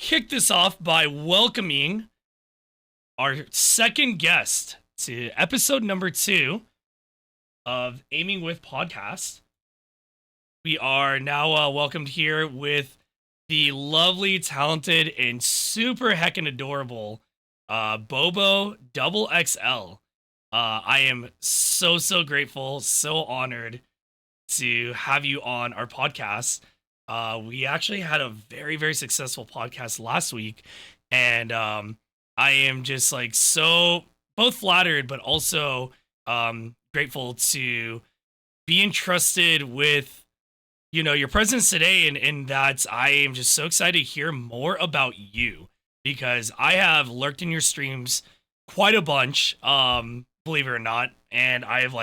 kick this off by welcoming our second guest to episode number 2 of Aiming with Podcast. We are now welcomed here with the lovely, talented, and super heckin' adorable Bobo Double XL. I am so grateful, so honored to have you on our podcast. We actually had a very successful podcast last week, and I am just like so both flattered, but also grateful to be entrusted with your presence today, and that I am just so excited to hear more about you because I have lurked in your streams quite a bunch, believe it or not, and I have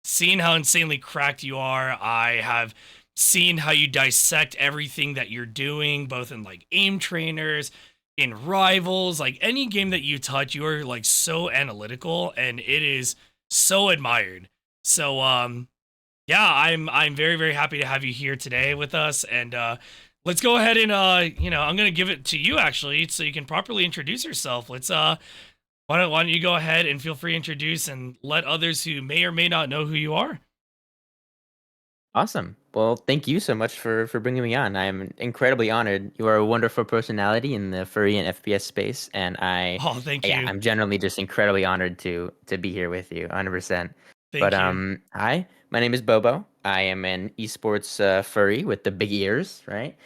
seen how insanely cracked you are. I have seen how you dissect everything that you're doing, both in aim trainers, in rivals, any game that you touch, you are so analytical, and it is so admired. So yeah, I'm very happy to have you here today with us, and let's go ahead and I'm gonna give it to you actually, so you can properly introduce yourself. Let's why don't you go ahead and feel free to introduce and let others who may or may not know who you are. Awesome. Well, thank you so much for bringing me on. I'm incredibly honored. You are a wonderful personality in the furry and FPS space, and Oh, thank yeah, you. I'm generally just incredibly honored to be here with you, 100%. But Thank you. hi, my name is Bobo. I am an esports furry with the big ears, right?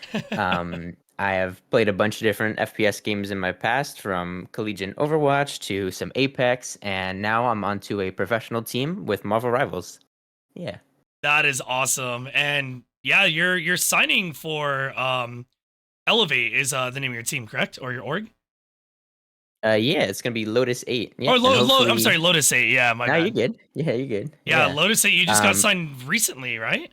I have played a bunch of different FPS games in my past, from collegiate Overwatch to some Apex, and now I'm onto a professional team with Marvel Rivals. Yeah. That is awesome. And yeah, you're signing for Elevate is the name of your team, correct? Or your org? Yeah, it's gonna be Lotus 8. Or Yep, and I'm sorry, hopefully. Lotus 8. Yeah, my No, you're bad. good. Yeah, you're good. Yeah, Yeah. Lotus 8, you just got Um, signed recently, right?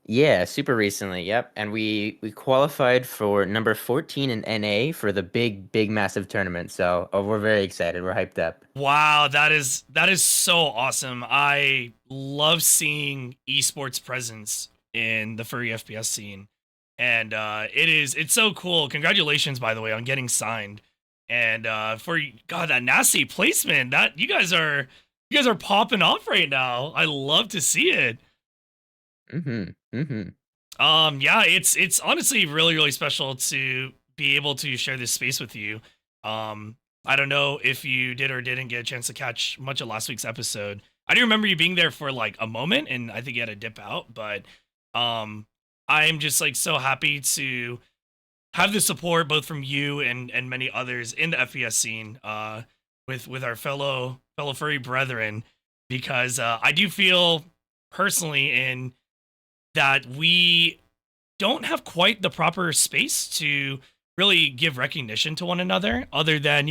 yeah, super recently. Yep, and we qualified for number 14 in NA for the big massive tournament. So we're very excited. We're hyped up. Wow, that is so awesome. I love seeing esports presence in the furry FPS scene. And it's so cool. Congratulations, by the way, on getting signed. And for God, that nasty placement, that you guys are popping off right now. I love to see it. Mm-hmm. Mm-hmm. Yeah, it's honestly really special to be able to share this space with you. I don't know if you did or didn't get a chance to catch much of last week's episode. I do remember you being there for a moment, and I think you had to dip out, but um I'm just so happy to have the support both from you and many others in the FPS scene, with our fellow furry brethren, because I do feel personally in that we don't have quite the proper space to really give recognition to one another, other than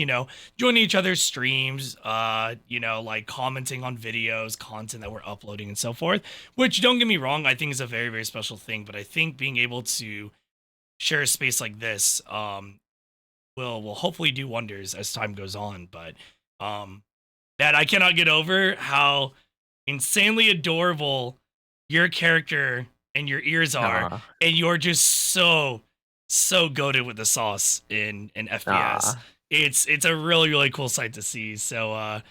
joining each other's streams, commenting on videos, content that we're uploading, and so forth. Which, don't get me wrong, I think is a very special thing, but I think being able to share a space like this will hopefully do wonders as time goes on. But that I cannot get over how insanely adorable your character and your ears are, Aw. and you're just so goated with the sauce in FPS. Aw. It's a really cool sight to see. So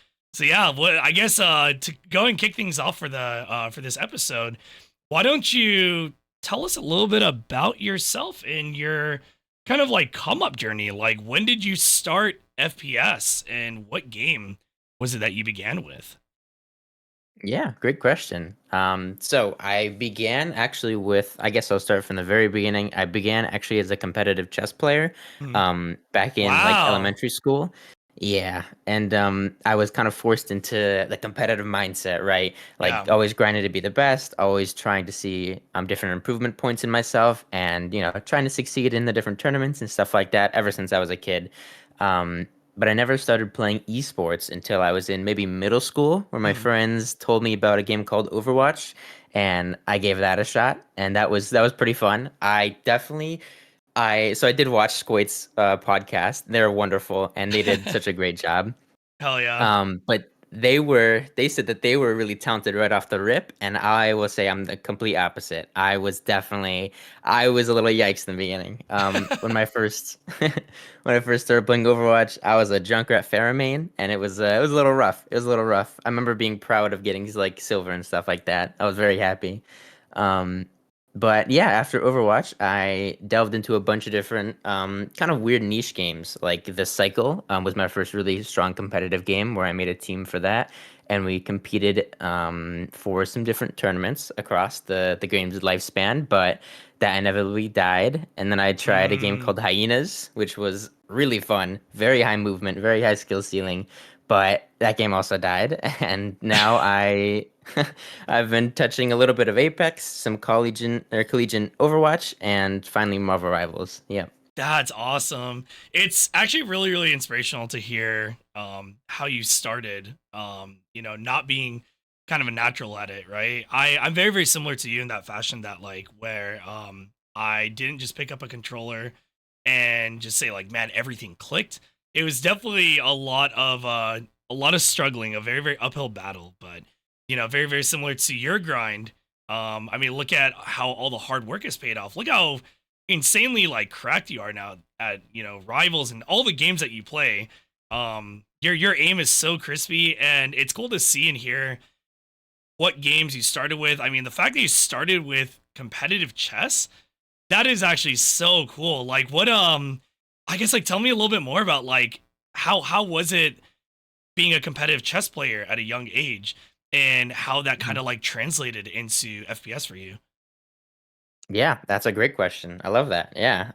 yeah, what I guess to go and kick things off for this episode, why don't you tell us a little bit about yourself and your kind of come up journey? Like, when did you start FPS, and what game was it that you began with? Yeah, great question. So I began actually with, I guess I'll start from the very beginning. I began actually as a competitive chess player, Mhm. back in Wow. elementary school. Yeah, and I was kind of forced into the competitive mindset, right? Yeah. Like always grinding to be the best, always trying to see different improvement points in myself, and trying to succeed in the different tournaments and stuff like that. Ever since I was a kid. Um, but I never started playing esports until I was in maybe middle school, where my Mhm. friends told me about a game called Overwatch, and I gave that a shot, and that was pretty fun. I did watch Squait's podcast. They're wonderful, and they did such a great job. Hell yeah. But They said that they were really talented right off the rip, and I will say I'm the complete opposite. I was a little yikes in the beginning. When my first when I first started playing Overwatch, I was a Junkrat Pharah main, and it was a little rough. It was a little rough. I remember being proud of getting like silver and stuff like that. I was very happy. Um, but yeah, after Overwatch, I delved into a bunch of different kind of weird niche games. Like The Cycle was my first really strong competitive game where I made a team for that. And we competed for some different tournaments across the game's lifespan, but that inevitably died. And then I tried a game Mm. called Hyenas, which was really fun, very high movement, very high skill ceiling. But that game also died. And now I've been touching a little bit of Apex, some collegiate Overwatch, and finally Marvel Rivals. Yeah. That's awesome. It's actually really, really inspirational to hear how you started, not being kind of a natural at it, right? I'm very, very similar to you in that fashion that like where I didn't just pick up a controller and just say like, man, everything clicked. It was definitely a lot of struggling, a very, very uphill battle, but very, very similar to your grind. I mean, look at how all the hard work has paid off. Look how insanely like cracked you are now at rivals and all the games that you play. Your aim is so crispy, and it's cool to see and hear what games you started with. I mean, the fact that you started with competitive chess, that is actually so cool. Like what I guess like tell me a little bit more about like how was it being a competitive chess player at a young age, and how that kind of like translated into FPS for you. Yeah, that's a great question. I love that. Yeah.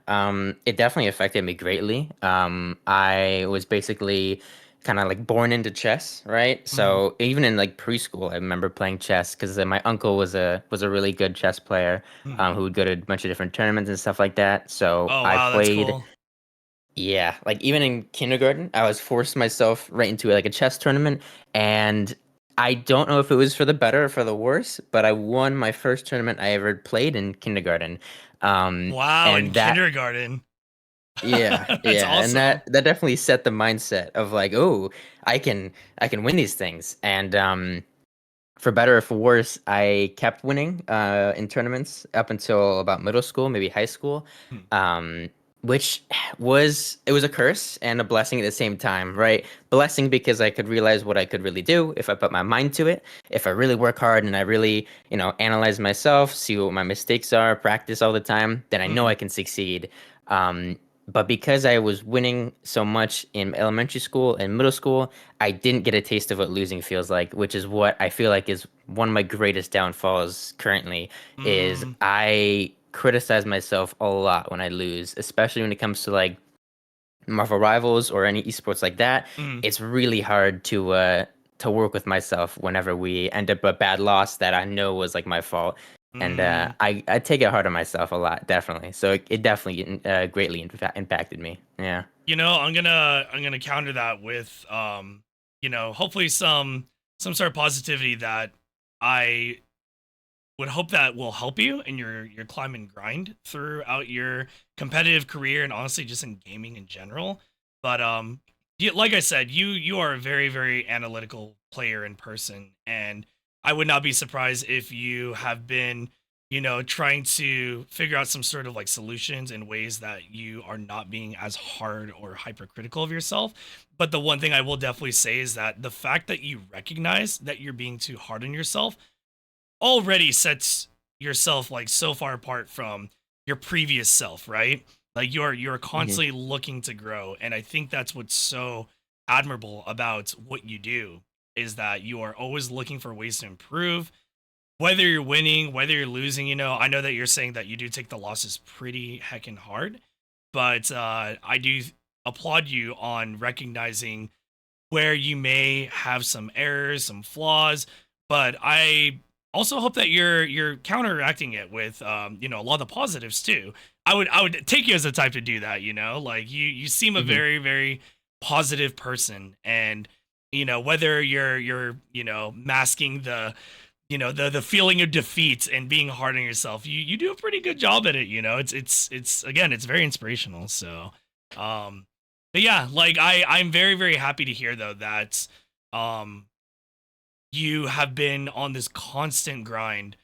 It definitely affected me greatly. I was basically kind of like born into chess, right? Mm. So even in like preschool, I remember playing chess because my uncle was a really good chess player, Mm. who would go to a bunch of different tournaments and stuff like that. So Oh I wow, that's played. cool. Yeah, like even in kindergarten, I was forced myself right into like a chess tournament, and I don't know if it was for the better or for the worse, but I won my first tournament I ever played in kindergarten. Wow, in And that, kindergarten. yeah, That's yeah, and awesome. that definitely set the mindset of like, oh, I can I can win these things, and for better or for worse, I kept winning in tournaments up until about middle school, maybe high school, Hmm. um, which it was a curse and a blessing at the same time, right? Blessing because I could realize what I could really do if I put my mind to it, if I really work hard and I really, analyze myself, see what my mistakes are, practice all the time, then I know Hmm. I can succeed. Um, but because I was winning so much in elementary school and middle school, I didn't get a taste of what losing feels like, which is what I feel like is one of my greatest downfalls currently, is Mm. I criticize myself a lot when I lose, especially when it comes to like Marvel Rivals or any esports like that. Mm. It's really hard to work with myself whenever we end up a bad loss that I know was like my fault. And Mm. I take it hard on myself a lot, definitely. So it definitely greatly impacted me. Yeah. I'm gonna counter that with hopefully some sort of positivity that I would hope that will help you in your climb and grind throughout your competitive career, and honestly just in gaming in general. But like I said, you are a very, very analytical player in person, and I would not be surprised if you have been trying to figure out some sort of like solutions in ways that you are not being as hard or hypercritical of yourself. But the one thing I will definitely say is that the fact that you recognize that you're being too hard on yourself already sets yourself like so far apart from your previous self, right? Like you're Hmm. constantly looking to grow, and I think that's what's so admirable about what you do, is that you are always looking for ways to improve, whether you're winning, whether you're losing. I know that you're saying that you do take the losses pretty heckin' hard, but I do applaud you on recognizing where you may have some errors, some flaws, but I also hope that you're counteracting it with a lot of the positives too. I would take you as the type to do that, like you seem a Hmm. very, very positive person, and whether you're masking the feeling of defeat and being hard on yourself, you do a pretty good job at it. It's again, it's very inspirational. So um but yeah, like I'm very, very happy to hear though that you have been on this constant grind,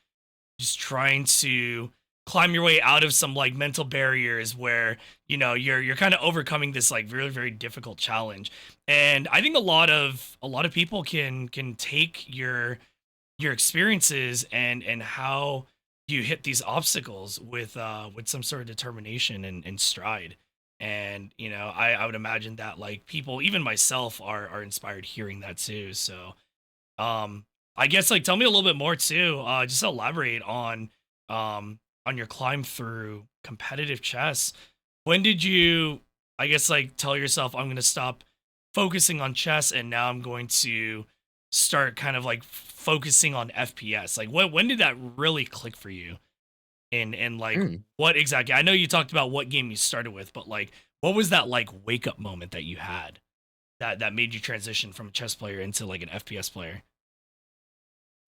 just trying to climb your way out of some like mental barriers where you're kind of overcoming this like really very difficult challenge. And I think a lot of people can take your experiences and how you hit these obstacles with some sort of determination and stride. And I would imagine that like people, even myself, are inspired hearing that too. So um, I guess like tell me a little bit more too. Just elaborate on your climb through competitive chess. When did you, I guess, like tell yourself I'm gonna stop focusing on chess and now I'm going to start kind of like focusing on FPS? Like when did that really click for you? And like Mm. what exactly? I know you talked about what game you started with, but like what was that like wake up moment that you had that made you transition from a chess player into like an FPS player?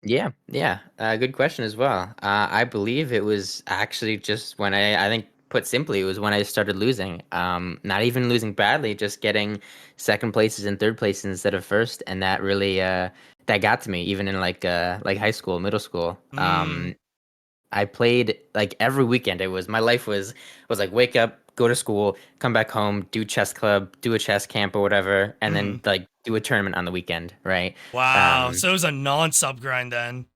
Yeah, yeah. Good question as well. I believe it was actually just when I think put simply, it was when I started losing. Not even losing badly, just getting second places and third places instead of first, and that really that got to me even in like high school, middle school. Mm, I played like every weekend. It was my life was like wake up, go to school, come back home, do chess club, do a chess camp or whatever, and mm. then like do a tournament on the weekend, right? Wow. Um, So it was a non-sub grind then.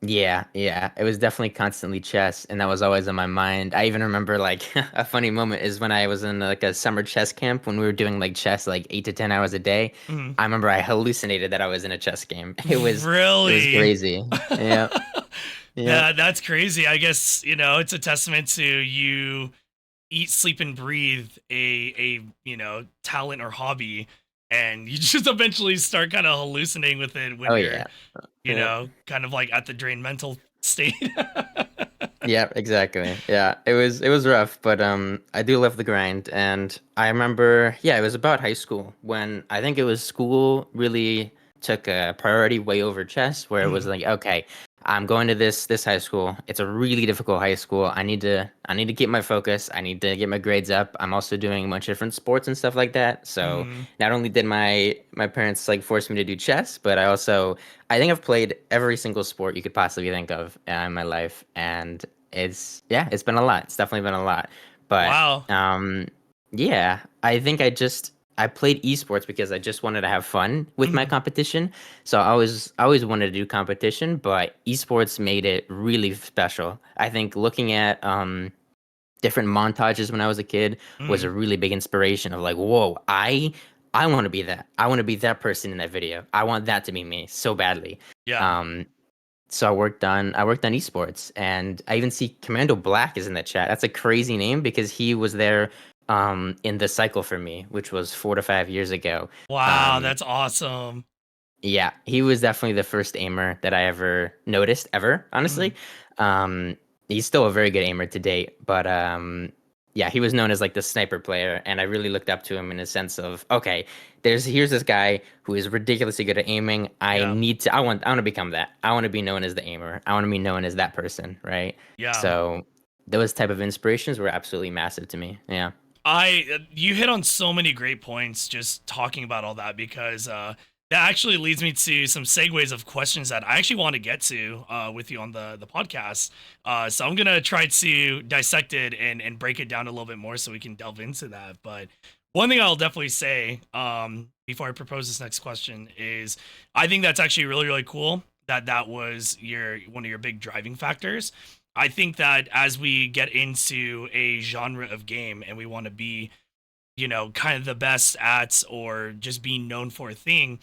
Yeah, yeah. It was definitely constantly chess, and that was always on my mind. I even remember like a funny moment is when I was in like a summer chess camp when we were doing like chess like 8 to 10 hours a day. Mm. I remember I hallucinated that I was in a chess game. It was Really? crazy. Yeah, yeah. That's crazy. I guess, it's a testament to you eat, sleep, and breathe a talent or hobby, and you just eventually start kind of hallucinating with it when Oh you're, yeah. Yeah. kind of like at the drained mental state. Yeah, exactly. Yeah, it was rough, but I do love the grind, and I remember, yeah, it was about high school when I think it was school really took a priority way over chess, where it was Mhm, like, okay, I'm going to this high school. It's a really difficult high school. I need to keep my focus. I need to get my grades up. I'm also doing a bunch of different sports and stuff like that. So mhm. not only did my parents like force me to do chess, but I think I've played every single sport you could possibly think of in my life, and it's been a lot. It's definitely been a lot, but Wow. yeah, I think I played esports because I just wanted to have fun with my Mhm, competition. So I always wanted to do competition, but esports made it really special. I think looking at different montages when I was a kid was a mhm. really big inspiration of like, whoa, I want to be that. I want to be that person in that video. I want that to be me so badly. Yeah. Um, so I worked on esports, and I even see Commando Black is in the chat. That's a crazy name because he was there in the cycle for me, which was 4 to 5 years ago. Wow, Um, that's awesome. yeah, he was definitely the first aimer that I ever noticed ever, Mhm. honestly. Um, he's still a very good aimer to date, but yeah, he was known as like the sniper player, and I really looked up to him in a sense of, okay, here's this guy who is ridiculously good at aiming. Yeah. I want to become that. I want to be known as the aimer. I want to be known as that person, right? Yeah. So those type of inspirations were absolutely massive to me. Yeah. You hit on so many great points just talking about all that because that actually leads me to some segues of questions that I actually want to get to with you on the podcast. So I'm gonna try to dissect it and break it down a little bit more so we can delve into that. But one thing I'll definitely say before I propose this next question is I think that's actually really really cool that that was your one of your big driving factors. I think that as we get into a genre of game and we want to be, kind of the best at or just being known for a thing,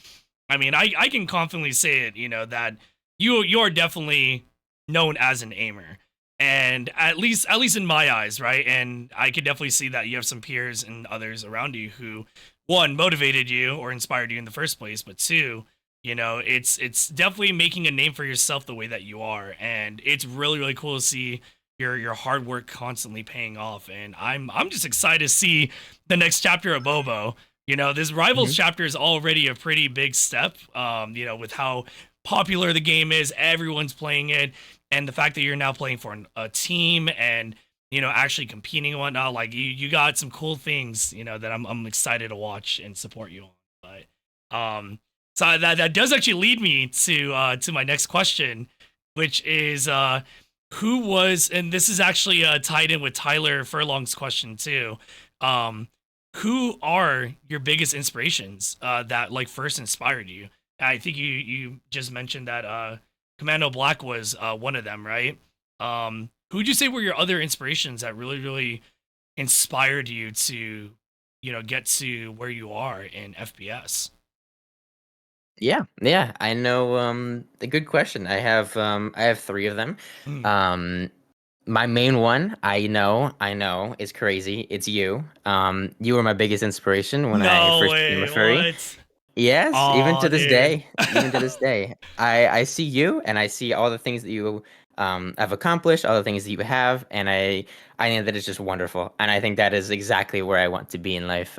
I mean, I can confidently say it, that you're definitely known as an aimer. And at least in my eyes, right? And I could definitely see that you have some peers and others around you who one motivated you or inspired you in the first place, but two, it's definitely making a name for yourself the way that you are. And it's really, really cool to see your hard work constantly paying off. And I'm just excited to see the next chapter of Bobo. This Rivals Hmm. chapter is already a pretty big step, with how popular the game is, everyone's playing it, and the fact that you're now playing for a team and, actually competing and whatnot. Like, you got some cool things, that I'm excited to watch and support you on. But, um, So that does actually lead me to my next question, which is who was, and this is actually tied in with Tyler Furlong's question too. Um, who are your biggest inspirations that like first inspired you? I think you just mentioned that Commando Black was one of them, right? Who would you say were your other inspirations that really inspired you to, get to where you are in FPS? Yeah, yeah, I know, a good question. I have 3 of them. Mm. Um, my main one, I know, is crazy. It's you. You were my biggest inspiration when I No first became a way, furry. what? Yes, Oh, dude. even to this day, I see you and I see all the things that you have accomplished, all the things that you have, and I think that is just wonderful. And I think that is exactly where I want to be in life.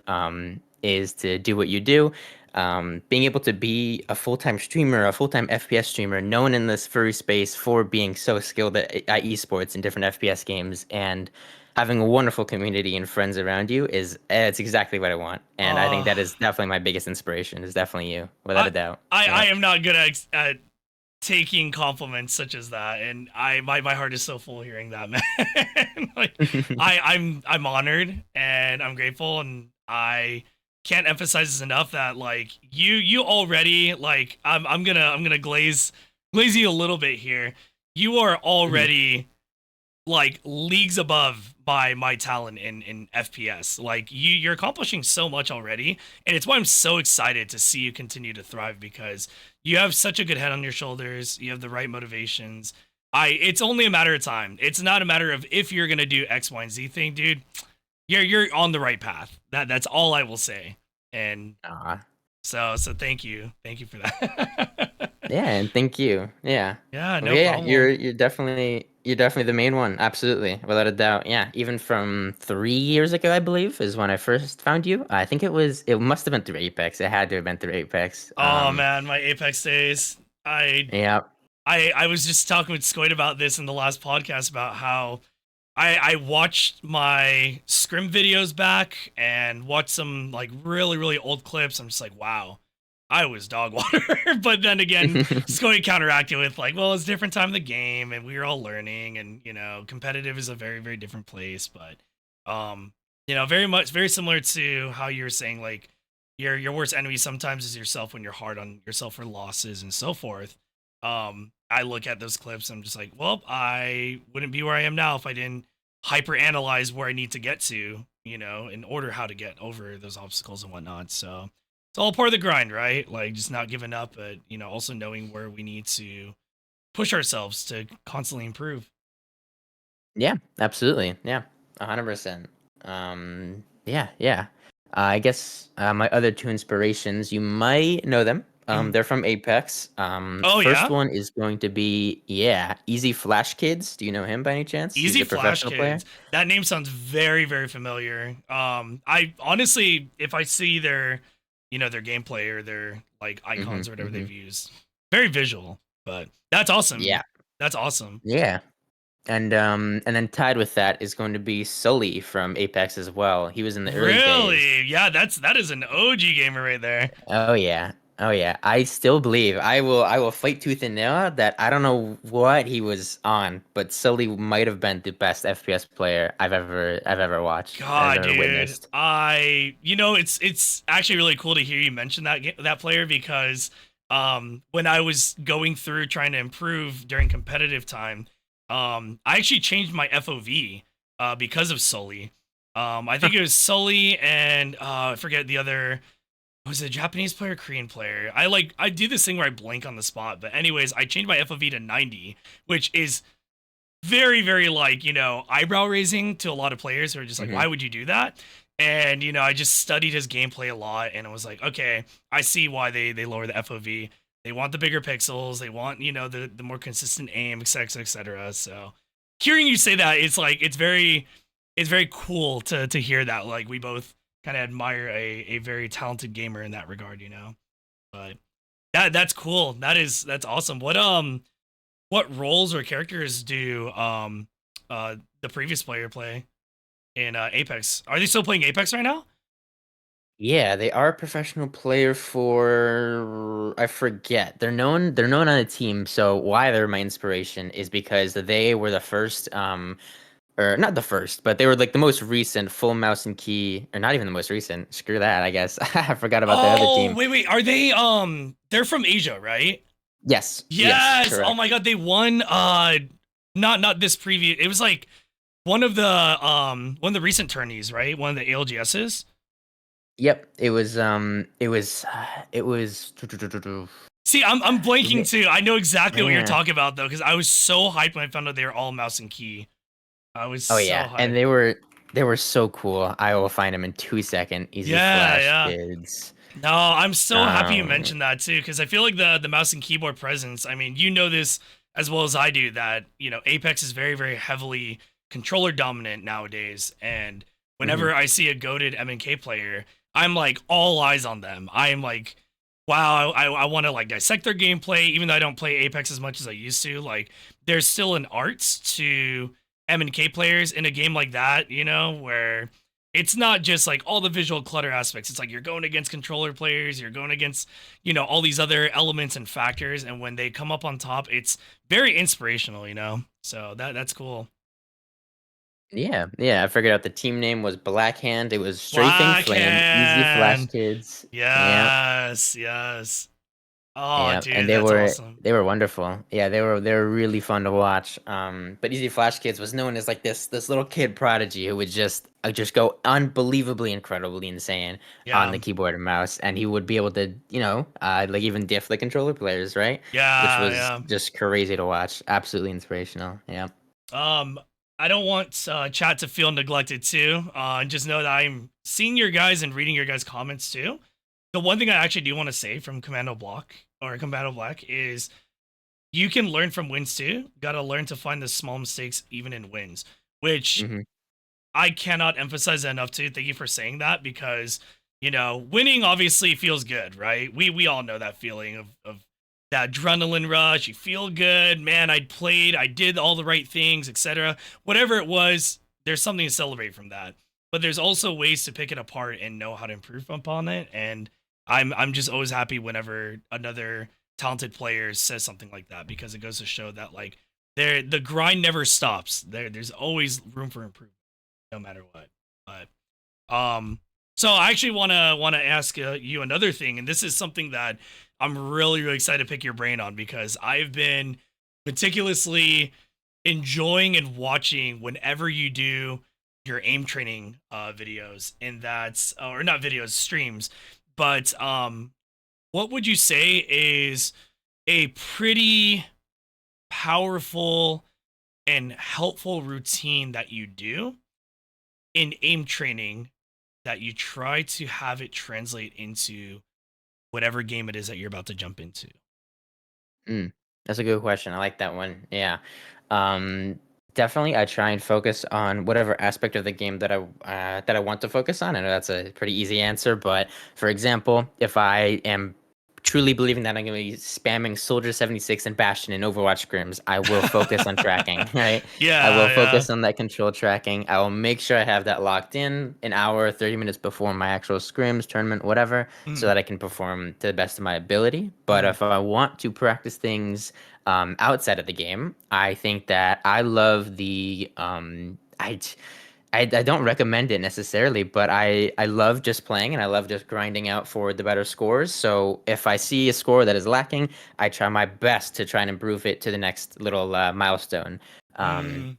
Is to do what you do. Being able to be a full-time streamer, a full-time FPS streamer, known in this furry space for being so skilled at esports and different FPS games, and having a wonderful community and friends around you is it's exactly what I want. And I think uh, that is definitely my biggest inspiration is definitely you, without I, a doubt. I Yep. am not good at taking compliments such as that, and my heart is so full hearing that, man. Like, I'm honored and I'm grateful, and I can't emphasize this enough that like you already like I'm gonna glaze you a little bit here. You are Mhm. already like leagues above my talent in FPS. Like you're accomplishing so much already, and it's why I'm so excited to see you continue to thrive because you have such a good head on your shoulders. You have the right motivations. It's only a matter of time. It's not a matter of if you're gonna do X, Y, and Z thing, dude. You're on the right path. That's all I will say. And Aw. so thank you for that. Yeah, and thank you. Yeah. Yeah, Well, no yeah, problem. you're definitely the main one. Absolutely, without a doubt. Yeah, even from 3 years ago, I believe, is when I first found you. I think it must have been through Apex. It had to have been through Apex. Oh man, my Apex days. I Yeah. I was just talking with Squid about this in the last podcast about how I watched my scrim videos back and watched some like really old clips. I'm just like, wow, I was dog water. But then again, Squid counteracted with like, well, it's a different time of the game and we were all learning, and competitive is a very different place. But very similar to how you were saying like your worst enemy sometimes is yourself when you're hard on yourself for losses and so forth. I look at those clips, I'm just like, well, I wouldn't be where I am now if I didn't hyper analyze where I need to get to, in order how to get over those obstacles and whatnot. So it's all part of the grind, right? Like just not giving up, but also knowing where we need to push ourselves to constantly improve. Yeah, absolutely. Yeah, 100%. Yeah, yeah. I guess my other two inspirations, you might know them. Mhm. They're from Apex. Oh First yeah, one is going to be, yeah, Easy Flash Kids. Do you know him by any chance? He's Easy a Flash professional player. Kids. That name sounds very familiar. I honestly, if I see their gameplay or their like Mm-hmm, icons or whatever mm-hmm. they've used, very visual. But that's awesome. Yeah, That's awesome. yeah. And then tied with that is going to be Sully from Apex as well. He was in the early days. Really? Yeah, that is an OG gamer right there. Oh yeah. Oh yeah. I still believe I will fight tooth and nail that I don't know what he was on, but Sully might have been the best FPS player I've ever watched, I've God, ever dude, witnessed. it's actually really cool to hear you mention that player because when I was going through trying to improve during competitive time, I actually changed my FOV because of Sully. I think it was Sully and I forget the other. Was it a Japanese player, Korean player? I do this thing where I blink on the spot, but anyways, I changed my FOV to 90, which is very like eyebrow raising to a lot of players who are just like, Hmm. why would you do that? And I just studied his gameplay a lot, and I was like, okay, I see why they lower the FOV. They want the bigger pixels, they want the more consistent aim, etc. So hearing you say that, it's like it's very cool to hear that, like we both kind of admire a very talented gamer in that regard. But that's cool. That's awesome. What roles or characters do the previous player play in Apex? Are they still playing Apex right now? Yeah, they are a professional player for I forget. They're known on a team, so why they're my inspiration is because they were the first or not the first, but they were like the most recent full mouse and key, or not even the most recent. Screw that, I guess. I forgot about the other Oh, team. wait. Are they they're from Asia, right? Yes, yes, Yes. Oh correct. my god, they won not this previous. It was like one of the recent tourneys, right? One of the ALGSs. Yep, it was See, I'm was blanking it too. I know exactly what you're yeah. talking about though, because I was so hyped when I found out they were all mouse and key. I was Oh so yeah, and hyped. they were so cool. I will find them in 2 second. Easy Yeah, Flash yeah. kids. No, I'm so happy you Um, mentioned that too, because I feel like the mouse and keyboard presence. I mean, you know this as well as I do that Apex is very very heavily controller dominant nowadays, and mhm. whenever I see a goated MNK player, I'm like all eyes on them. I am like, wow, I want to like dissect their gameplay, even though I don't play Apex as much as I used to. Like, there's still an art to MNK players in a game like that, where it's not just like all the visual clutter aspects. It's like you're going against controller players, you're going against, all these other elements and factors. And when they come up on top, it's very inspirational. So that's cool. Yeah, yeah. I figured out the team name was Blackhand. It was Strafing Flame, Easy Flash Blackhand. Kids. Yeah, Yes, yes. Oh, yeah, and dude, they that's were awesome. they were wonderful. Yeah, they were really fun to watch. But Easy Flash Kids was known as like this little kid prodigy who would just go unbelievably incredibly insane on Yeah, the keyboard and mouse, and he would be able to like even diff the controller players, right? Which yeah, was yeah. just crazy to watch. Absolutely inspirational. Yeah. Um, I don't want chat to feel neglected too. And just know that I'm seeing your guys and reading your guys' comments too. The one thing I actually do want to say from Commando Black is you can learn from wins too. Got to learn to find the small mistakes even in wins, which Hmm. I cannot emphasize enough too. Thank you for saying that because winning obviously feels good, right? We all know that feeling of that adrenaline rush. You feel good, man. I played, I did all the right things, etc. Whatever it was, there's something to celebrate from that. But there's also ways to pick it apart and know how to improve upon it. And I'm just always happy whenever another talented player says something like that because it goes to show that like the grind never stops. There's always room for improvement no matter what. But so I actually wanna ask you another thing, and this is something that I'm really really excited to pick your brain on because I've been meticulously enjoying and watching whenever you do your aim training videos, and that's or not videos streams, but what would you say is a pretty powerful and helpful routine that you do in aim training that you try to have it translate into whatever game it is that you're about to jump into? Mm, that's a good question. I like that one. Yeah. Um, Definitely I try and focus on whatever aspect of the game that I want to focus on. I know that's a pretty easy answer, but for example, if I am truly believing that I'm going to be spamming Soldier 76 and Bastion in Overwatch scrims, I will focus on tracking, right? I will Yeah, yeah. focus on that control tracking. I will make sure I have that locked in an hour, 30 minutes before my actual scrims, tournament, whatever, so Mm, that I can perform to the best of my ability. But mm, if I want to practice things outside of the game, I think that I love I don't recommend it necessarily, but I love just playing and I love just grinding out for the better scores. So if I see a score that is lacking, I try my best to try and improve it to the next little milestone. Um, mm,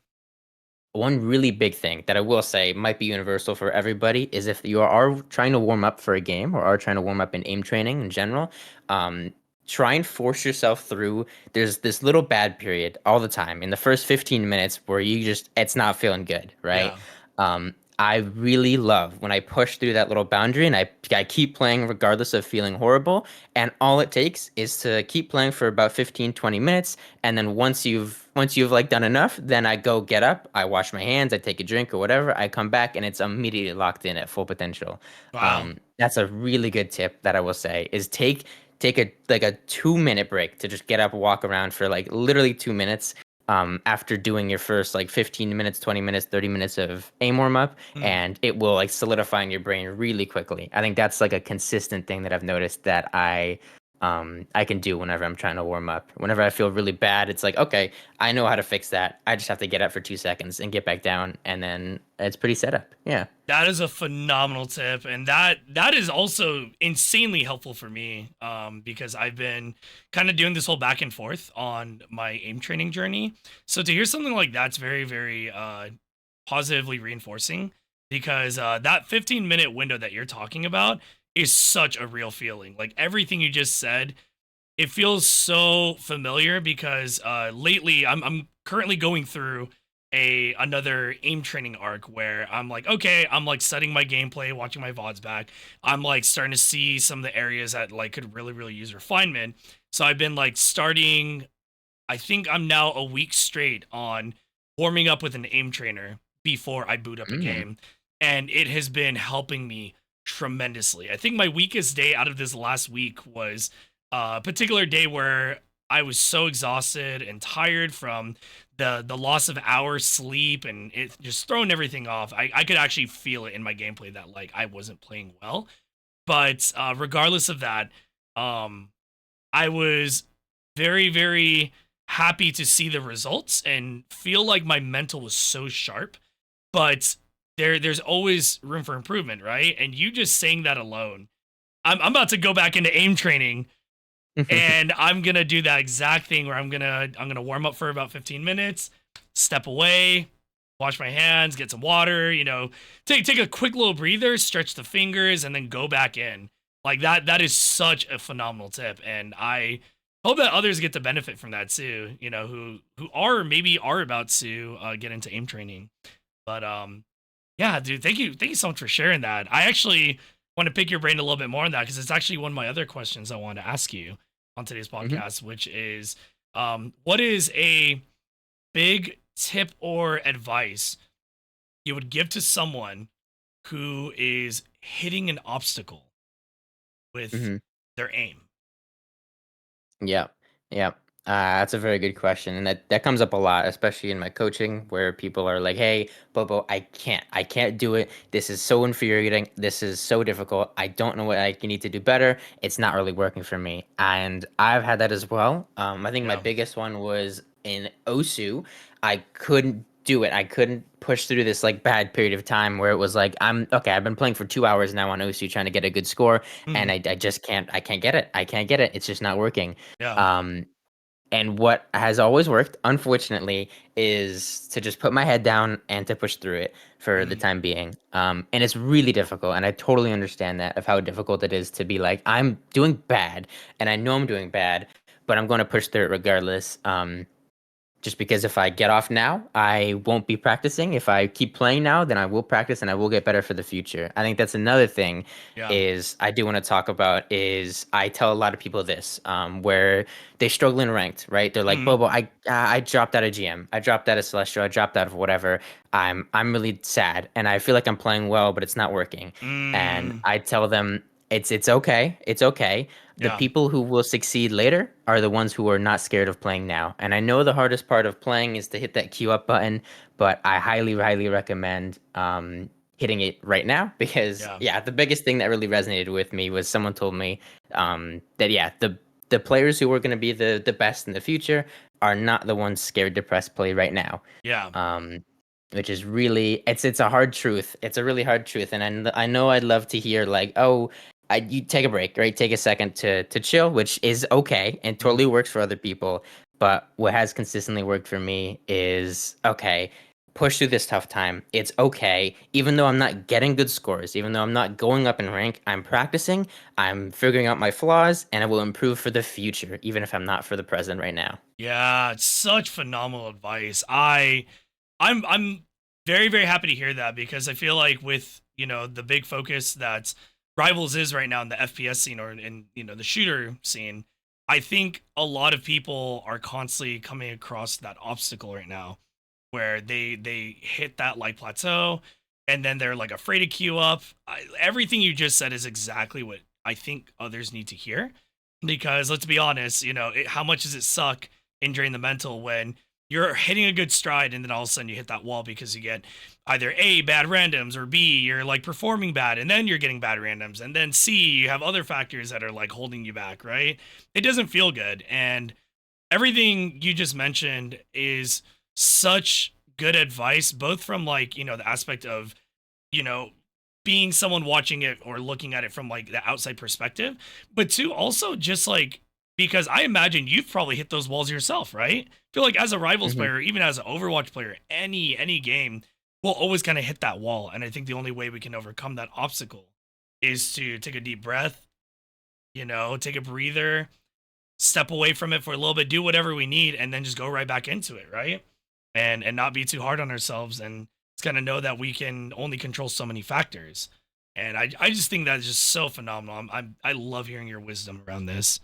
One really big thing that I will say might be universal for everybody is if you are trying to warm up for a game or are trying to warm up in aim training in general, um, try and force yourself through. There's this little bad period all the time in the first 15 minutes where it's not feeling good, right? yeah. I really love when I push through that little boundary and I keep playing regardless of feeling horrible. And all it takes is to keep playing for about 15, 20 minutes. And then once you've like done enough, then I go get up, I wash my hands, I take a drink or whatever, I come back and it's immediately locked in at full potential. Wow. That's a really good tip that I will say is take a like a 2 minute break to just get up, walk around for like literally 2 minutes. after doing your first like 15 minutes, 20 minutes, 30 minutes of aim warm up, Mm. and it will like solidify in your brain really quickly. I think that's like a consistent thing that I've noticed that I can do whenever I'm trying to warm up. Whenever I feel really bad, it's like, okay, I know how to fix that. I just have to get up for 2 seconds and get back down, and then it's pretty set up. Yeah. That is a phenomenal tip, and that is also insanely helpful for me, because I've been kind of doing this whole back and forth on my aim training journey. So to hear something like that's very, very positively reinforcing, because that 15-minute window that you're talking about is such a real feeling. Like everything you just said, it feels so familiar because lately I'm currently going through another aim training arc where I'm like, okay, I'm like studying my gameplay, watching my VODs back. I'm like starting to see some of the areas that like could really, really use refinement. So I've been like starting, I think I'm now a week straight on warming up with an aim trainer before I boot up a Mm. game. And it has been helping me tremendously. I think my weakest day out of this last week was a particular day where I was so exhausted and tired from the loss of hours sleep and it just throwing everything off. I could actually feel it in my gameplay that like I wasn't playing well. But regardless of that, um, I was very, very happy to see the results and feel like my mental was so sharp. But there's always room for improvement, right? And you just saying that alone, I'm about to go back into aim training and I'm gonna do that exact thing where I'm gonna warm up for about 15 minutes, step away, wash my hands, get some water, take a quick little breather, stretch the fingers, and then go back in. Like that is such a phenomenal tip, and I hope that others get to benefit from that too. Who are about to get into aim training. But yeah, dude, thank you so much for sharing that. I actually want to pick your brain a little bit more on that because it's actually one of my other questions I wanted to ask you on today's Mhm. podcast, which is, what is a big tip or advice you would give to someone who is hitting an obstacle with Mhm. their aim? Yeah, yeah. That's a very good question, and that comes up a lot, especially in my coaching, where people are like, "Hey, Bobo, I can't do it. This is so infuriating. This is so difficult. I don't know what I need to do better. It's not really working for me." And I've had that as well. I think my Yeah. biggest one was in Osu. I couldn't do it. I couldn't push through this like bad period of time where it was like, I'm okay. I've been playing for 2 hours now on Osu trying to get a good score, and Mhm. I just can't. I can't get it. I can't get it. It's just not working. Yeah. Um, and what has always worked, unfortunately, is to just put my head down and to push through it for the Mhm. time being. And it's really difficult, and I totally understand that of how difficult it is to be like, I'm doing bad, and I know I'm doing bad, but I'm going to push through it regardless. Just because if I get off now, I won't be practicing. If I keep playing now, then I will practice and I will get better for the future. I think that's another thing Yeah. is I do want to talk about is I tell a lot of people this, where they struggle in ranked, right? They're like, Mhm. Bobo, I dropped out of GM, I dropped out of Celestial, I dropped out of whatever. I'm really sad and I feel like I'm playing well, but it's not working. And Mm. I tell them it's okay, it's okay. The Yeah. people who will succeed later are the ones who are not scared of playing now. And I know the hardest part of playing is to hit that queue up button, but I highly, highly recommend hitting it right now because, Yeah. yeah, the biggest thing that really resonated with me was someone told me that, yeah, the players who are going to be the best in the future are not the ones scared to press play right now. Yeah. Um, which is really it's a hard truth. It's a really hard truth, and I know I'd love to hear like, oh, you take a break, right? Take a second to chill, which is okay and Mhm. totally works for other people. But what has consistently worked for me is okay, push through this tough time. It's okay, even though I'm not getting good scores, even though I'm not going up in rank. I'm practicing. I'm figuring out my flaws, and I will improve for the future, even if I'm not for the present right now. Yeah, it's such phenomenal advice. I'm very, very happy to hear that because I feel like with, the big focus that Rivals is right now in the FPS scene or in, the shooter scene, I think a lot of people are constantly coming across that obstacle right now where they hit that like plateau and then they're like afraid to queue up. Everything you just said is exactly what I think others need to hear because let's be honest, how much does it suck injuring the mental when you're hitting a good stride, and then all of a sudden you hit that wall because you get either A, bad randoms, or B, you're like performing bad, and then you're getting bad randoms, and then C, you have other factors that are like holding you back, right? It doesn't feel good. And everything you just mentioned is such good advice, both from like, the aspect of, you know, being someone watching it or looking at it from like the outside perspective, but two, also just like, because I imagine you've probably hit those walls yourself, right? I feel like as a rivals Mhm. player, even as an Overwatch player, any game will always kind of hit that wall. And I think the only way we can overcome that obstacle is to take a deep breath, take a breather, step away from it for a little bit, do whatever we need, and then just go right back into it, right? And not be too hard on ourselves, and it's kind of know that we can only control so many factors. And I just think that's just so phenomenal. I love hearing your wisdom around this.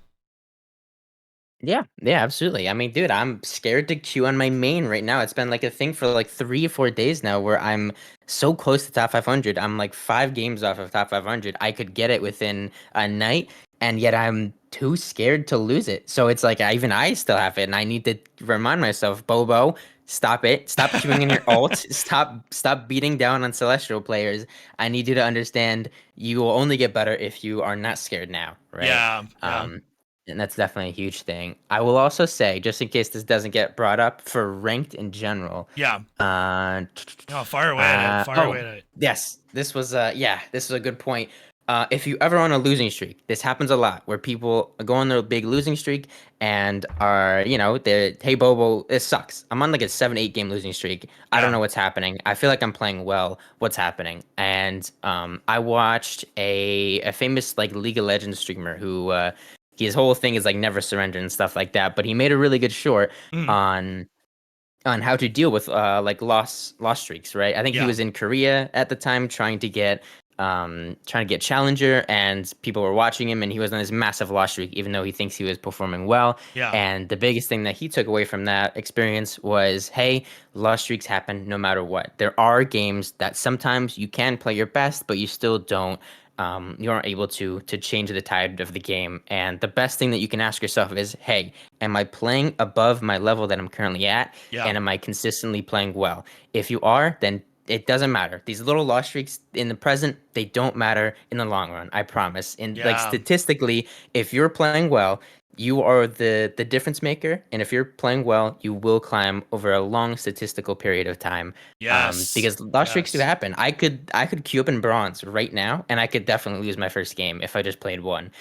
Yeah, yeah, absolutely. I mean, dude, I'm scared to queue on my main right now. It's been like a thing for like 3 or 4 days now where I'm so close to top 500. I'm like 5 games off of top 500. I could get it within a night, and yet I'm too scared to lose it. So it's like even I still have it, and I need to remind myself, Bobo, stop it. Stop queuing in your ult. Stop beating down on celestial players. I need you to understand you will only get better if you are not scared now, right? Yeah, yeah, And that's definitely a huge thing. I will also say, just in case this doesn't get brought up, for ranked in general, yeah. uh, No, fire away at it. Fire away oh, at it. yes, this was a good point. If you ever on a losing streak, this happens a lot where people go on their big losing streak and are, they're, hey Bobo, this sucks. I'm on like a 7, 8 game losing streak. I don't Yeah, know what's happening. I feel like I'm playing well. What's happening? And I watched a famous like League of Legends streamer who his whole thing is like never surrender and stuff like that. But he made a really good short mm, on how to deal with like loss streaks, right? I think he yeah, was in Korea at the time trying to get challenger, and people were watching him, and he was on this massive loss streak even though he thinks he was performing well. yeah, And the biggest thing that he took away from that experience was, hey, loss streaks happen no matter what. There are games that sometimes you can play your best but you still don't, you aren't able to change the tide of the game. And the best thing that you can ask yourself is, hey, am I playing above my level that I'm currently at? yeah, And am I consistently playing well? If you are, then it doesn't matter. These little loss streaks in the present, they don't matter in the long run. I promise. And like yeah. statistically, if you're playing well, you are the difference maker. And if you're playing well, you will climb over a long statistical period of time. Yes, Because loss streaks do yes. happen. I could queue up in bronze right now, and I could definitely lose my first game if I just played one.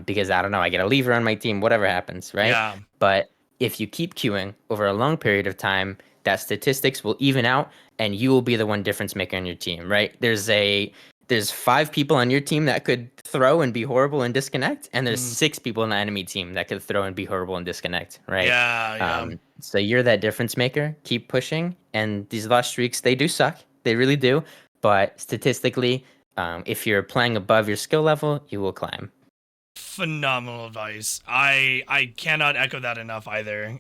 Because I don't know, I get a lever on my team, whatever happens, right? Yeah, But if you keep queuing over a long period of time, that statistics will even out, and you will be the one difference maker on your team, right? There's 5 people on your team that could throw and be horrible and disconnect, and there's mm, 6 people in the enemy team that could throw and be horrible and disconnect, right? yeah, yeah. So you're that difference maker. Keep pushing, and these lost streaks, they do suck, they really do. But statistically, if you're playing above your skill level, you will climb. Phenomenal advice. I cannot echo that enough either.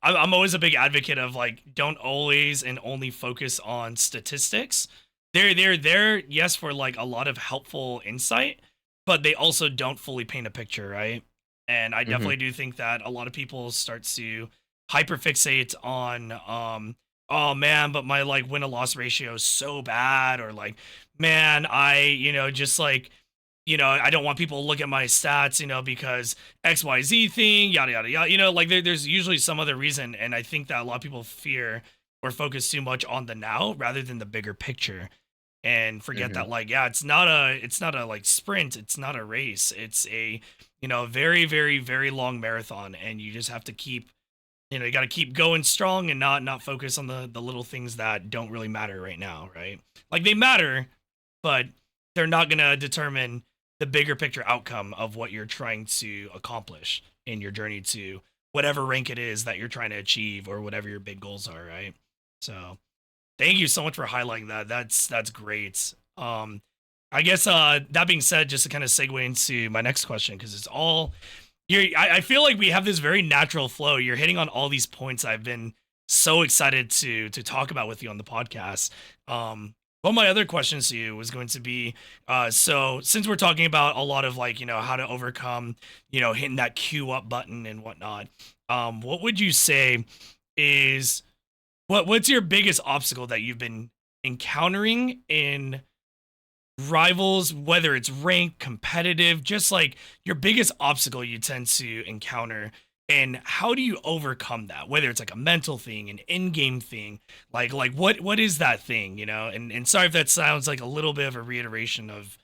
I'm always a big advocate of like, don't always and only focus on statistics. They're there, yes, for like a lot of helpful insight, but they also don't fully paint a picture, right? And I Hmm. definitely do think that a lot of people start to hyperfixate on oh man, but my like win to loss ratio is so bad, or like, man, I, just like, I don't want people to look at my stats, because XYZ thing, yada, yada, yada. Like there's usually some other reason. And I think that a lot of people fear or focus too much on the now rather than the bigger picture, and forget Hmm. that, like, yeah, it's not a like sprint. It's not a race. It's a, very, very, very long marathon. And you just have to keep, you got to keep going strong and not focus on the little things that don't really matter right now. Right. Like they matter, but they're not going to determine the bigger picture outcome of what you're trying to accomplish in your journey to whatever rank it is that you're trying to achieve, or whatever your big goals are, right? So thank you so much for highlighting that. That's great. I guess that being said, just to kind of segue into my next question, because it's all I feel like we have this very natural flow. You're hitting on all these points I've been so excited to talk about with you on the podcast. One of my other questions to you was going to be, so since we're talking about a lot of like, how to overcome, hitting that queue up button and whatnot, what would you say is what's your biggest obstacle that you've been encountering in rivals, whether it's ranked, competitive, just like your biggest obstacle you tend to encounter, and how do you overcome that? Whether it's like a mental thing, an in-game thing, like what is that thing, you know? And sorry if that sounds like a little bit of a reiteration of,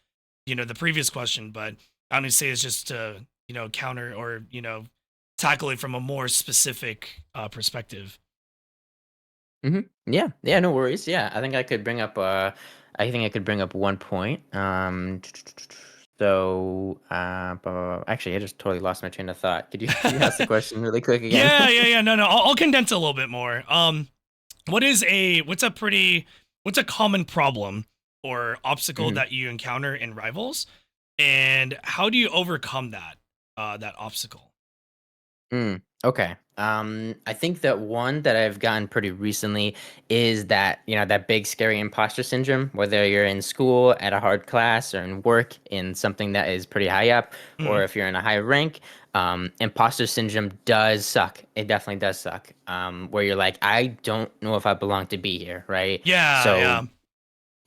you know, the previous question, but I'm gonna say it's just to, you know, counter or, you know, tackle it from a more specific perspective. Yeah, yeah, no worries. Yeah, I think I could bring up. I think I could bring up one point. Actually, I just totally lost my train of thought. Could you ask the question really quick again? Yeah. No. I'll condense it a little bit more. What's a common problem or obstacle Mhm. that you encounter in rivals, and how do you overcome that obstacle? Okay. I think that one that I've gotten pretty recently is that, that big scary imposter syndrome, whether you're in school at a hard class or in work in something that is pretty high up, or Mhm. if you're in a high rank, imposter syndrome does suck. It definitely does suck. Where you're like, I don't know if I belong to be here, right? So Yeah.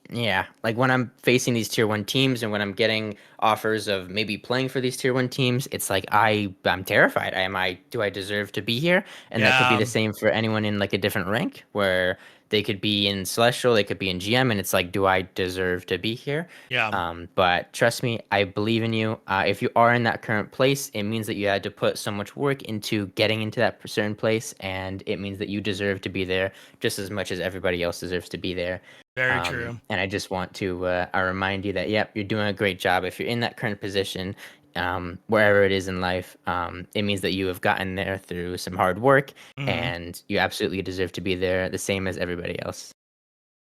yeah, like when I'm facing these tier one teams and when I'm getting offers of maybe playing for these tier one teams, it's like I'm terrified. Do I deserve to be here? And that could be Yeah. the same for anyone in like a different rank where they could be in Celestial, they could be in GM, and it's like, do I deserve to be here? Yeah. But trust me, I believe in you. If you are in that current place, it means that you had to put so much work into getting into that certain place, and it means that you deserve to be there just as much as everybody else deserves to be there. Very true. And I just want to remind you that, yep, you're doing a great job. If you're in that current position, wherever it is in life, it means that you have gotten there through some hard work, Mhm. and you absolutely deserve to be there, the same as everybody else.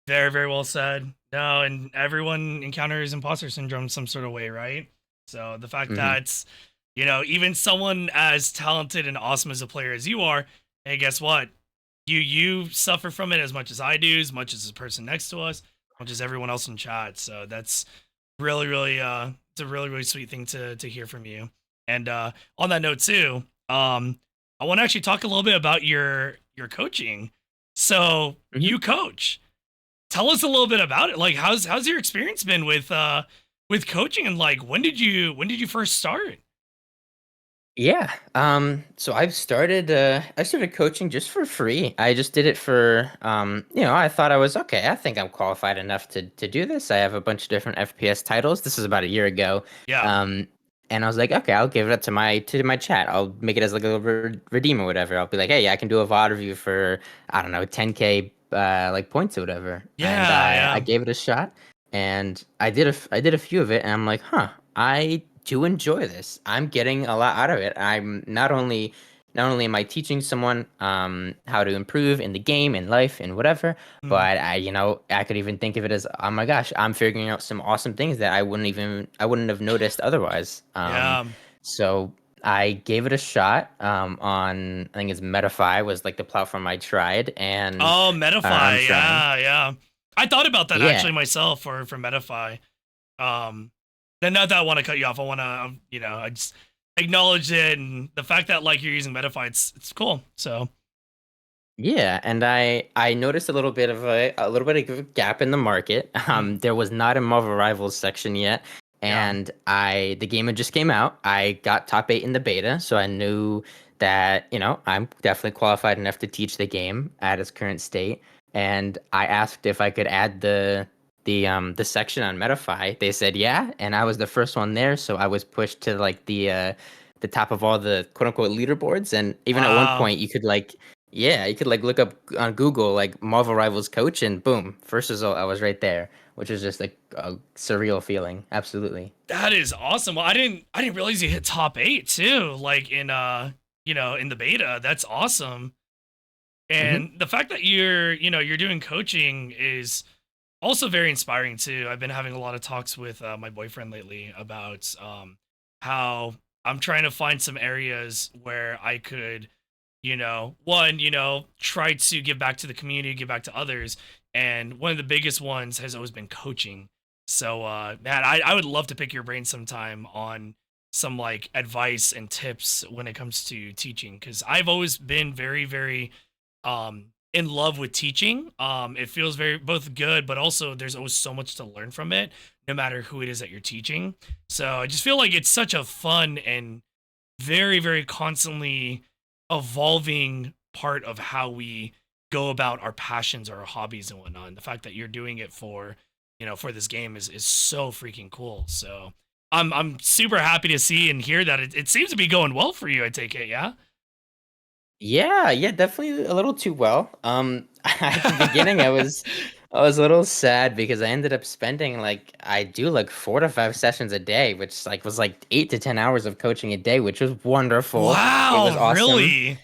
Very well said. No, and everyone encounters imposter syndrome some sort of way, right? So the fact Hmm. that, you know, even someone as talented and awesome as a player as you are, hey, guess what? You suffer from it as much as I do, as much as the person next to us, as much as everyone else in chat. So that's really it's a really sweet thing to hear from you. And on that note too, I want to actually talk a little bit about your coaching. So Hmm. you coach, tell us a little bit about it. Like how's your experience been with coaching, and like when did you first start? Yeah. So I started coaching just for free. I just did it for I thought I was okay. I think I'm qualified enough to do this. I have a bunch of different FPS titles. This is about a year ago. Yeah. Um and I was like, okay, I'll give it up to my chat. I'll make it as like a little redeem or whatever. I'll be like, hey, I can do a VOD review for I don't know, 10K like points or whatever. And I Yeah. gave it a shot and I did a few of it and I'm like, huh, I do enjoy this. I'm getting a lot out of it. I'm not only am I teaching someone how to improve in the game, in life, in whatever, Mm. but I could even think of it as, oh my gosh, I'm figuring out some awesome things that I wouldn't have noticed otherwise. Yeah. So I gave it a shot on I think it's Metafy was like the platform I tried and Oh, I'm Metafy. trying. Yeah. I thought about that Yeah. actually myself for Metafy. Then not that I want to cut you off. I want to, I just acknowledge it, and the fact that like you're using Metafy, it's cool. So Yeah, and I noticed a little bit of a gap in the market. mm, There was not a Marvel Rivals section yet, yeah. and I the game had just came out. I got top 8 in the beta, so I knew that, I'm definitely qualified enough to teach the game at its current state. And I asked if I could add the section on Metafy. They said yeah, and I was the first one there, so I was pushed to like the top of all the quote unquote leaderboards. And even at one Wow, point you could like look up on Google like Marvel Rivals coach and boom, first result I was right there, which was just like a surreal feeling. Absolutely. that is awesome. Well, I didn't realize you hit top 8 too. Like in in the beta. That's awesome. Hmm. And the fact that you're doing coaching is also very inspiring too. I've been having a lot of talks with my boyfriend lately about how I'm trying to find some areas where I could, one, try to give back to the community, give back to others. And one of the biggest ones has always been coaching. So, man, I would love to pick your brain sometime on some like advice and tips when it comes to teaching, because I've always been very in love with teaching. It feels very both good, but also there's always so much to learn from it, no matter who it is that you're teaching. So I just feel like it's such a fun and very, very constantly evolving part of how we go about our passions or our hobbies and whatnot. And the fact that you're doing it for, for this game is so freaking cool. So I'm super happy to see and hear that it seems to be going well for you. I take it, yeah. Yeah, yeah, definitely a little too well. At the beginning, I was a little sad because I ended up spending like I do like 4 to 5 sessions a day, which like was like 8 to 10 hours of coaching a day, which was wonderful. It was Wow, awesome. really?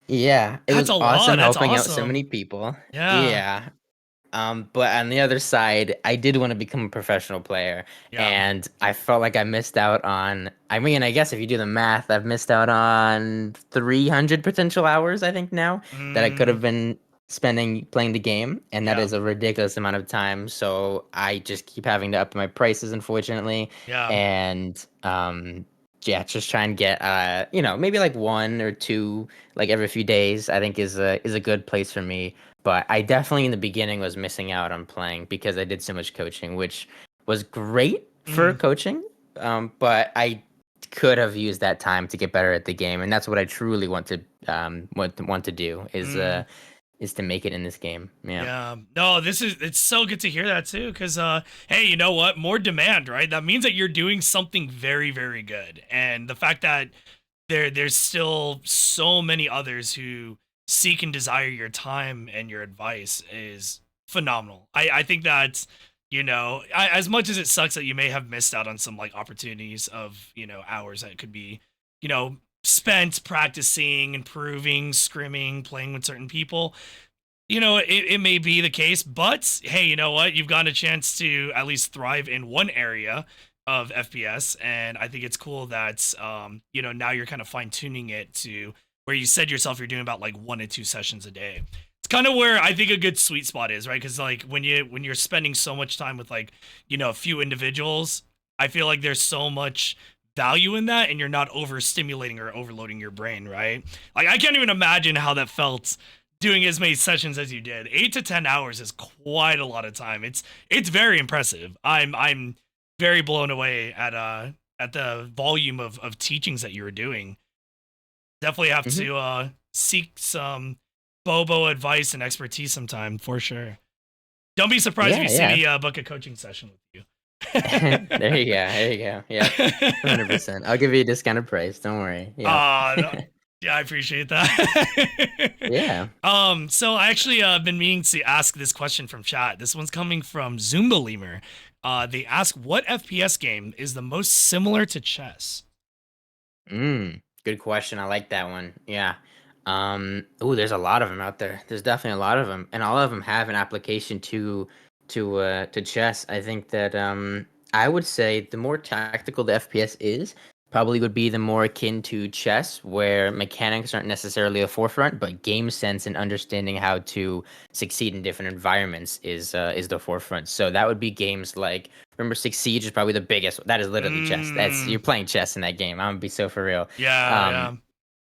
Yeah, it That's was a lot. awesome That's helping out so awesome. many people. Yeah. Yeah. But on the other side, I did want to become a professional player, Yeah. and I felt like I missed out on. I mean, I guess if you do the math, I've missed out on 300 potential hours, I think now, that I could Mm, have been spending playing the game, and that yeah. is a ridiculous amount of time. So I just keep having to up my prices, unfortunately, Yeah. and yeah, just try and get maybe like one or two like every few days. I think is a good place for me, but I definitely in the beginning was missing out on playing because I did so much coaching, which was great for Mm, coaching. But I could have used that time to get better at the game, and that's what I truly want to do mm. is to make it in this game. Yeah. Yeah. No, it's so good to hear that too, because hey, you know what? More demand, right? That means that you're doing something very, very good. And the fact that there's still so many others who seek and desire your time and your advice is phenomenal. I think that, as much as it sucks that you may have missed out on some like opportunities of, hours that could be, spent practicing, improving, scrimming, playing with certain people, it may be the case, but hey, you know what? You've gotten a chance to at least thrive in one area of FPS, and I think it's cool that now you're kind of fine tuning it to where you said yourself you're doing about like 1 to 2 sessions a day. It's kind of where I think a good sweet spot is, right? Because like when you're spending so much time with like a few individuals, I feel like there's so much value in that, and you're not overstimulating or overloading your brain, right? Like I can't even imagine how that felt doing as many sessions as you did. 8 to 10 hours is quite a lot of time. It's very impressive. I'm very blown away at the volume of teachings that you were doing. Definitely have Hmm. to seek some Bobo advice and expertise sometime for sure. Don't be surprised if Yeah, you see yeah. me book a coaching session with you. There you go. There you go. Yep. 100%. I'll give you a discounted price. Don't worry. Yep. No, yeah, I appreciate that. Yeah. So I actually been meaning to ask this question from chat. This one's coming from Zumba Lemur. They ask, what FPS game is the most similar to chess? Good question. I like that one. Yeah. There's a lot of them out there. There's definitely a lot of them, and all of them have an application to chess. I think that I would say the more tactical the FPS is, probably would be the more akin to chess, where mechanics aren't necessarily the forefront, but game sense and understanding how to succeed in different environments is the forefront. So that would be games like Remember Six Siege is probably the biggest. That is literally chess. That's Mm, you're playing chess in that game. I'm gonna be so for real. yeah, Um, yeah.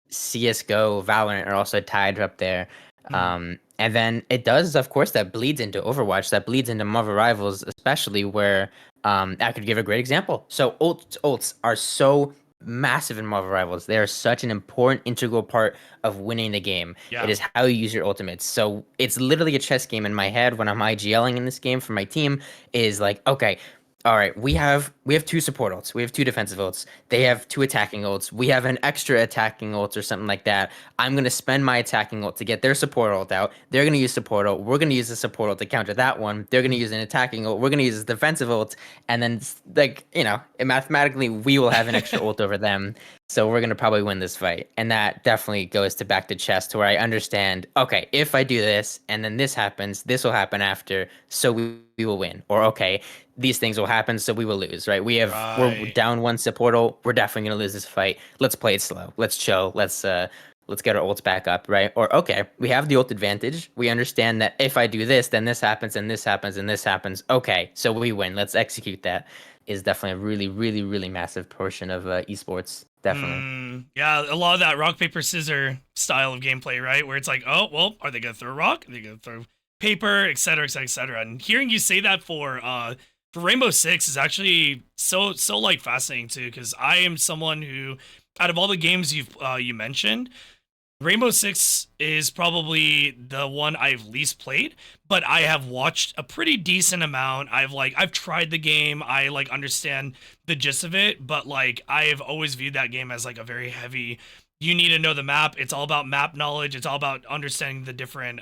CS:GO, Valorant are also tied up there. Mm, And then it does, of course, that bleeds into Overwatch. That bleeds into Marvel Rivals, especially where I could give a great example. So ults are so massive in Marvel Rivals. They are such an important, integral part of winning the game. It yeah, is how you use your ultimates. So it's literally a chess game in my head when I'm IGLing in this game for my team. Is like, okay, all right, we have two support ults. We have two defensive ults. They have two attacking ults. We have an extra attacking ult or something like that. I'm gonna spend my attacking ult to get their support ult out. They're gonna use support ult. We're gonna use the support ult to counter that one. They're gonna use an attacking ult. We're gonna use a defensive ult, and then like mathematically we will have an extra ult over them. So we're gonna probably win this fight, and that definitely goes to back to chess, to where I understand. Okay, if I do this, and then this happens, this will happen after, so we will win. Or okay, these things will happen, so we will lose, right? We're right. down one support ult. We're definitely gonna lose this fight. Let's play it slow. Let's chill. Let's get our ults back up, right? Or okay, we have the ult advantage. We understand that if I do this, then this happens, and this happens, and this happens. Okay, so we win. Let's execute that. is definitely a really, really, really massive portion of esports. Definitely. Yeah, a lot of that rock paper scissor style of gameplay, right? Where it's like, oh well, are they gonna throw rock? Are they gonna throw paper, et cetera, et cetera, et cetera? And hearing you say that for Rainbow Six is actually so like fascinating too, because I am someone who, out of all the games you mentioned, Rainbow Six is probably the one I've least played, but I have watched a pretty decent amount. I've tried the game. I like understand the gist of it, but like I have always viewed that game as like a very heavy, you need to know the map. It's all about map knowledge. It's all about understanding the different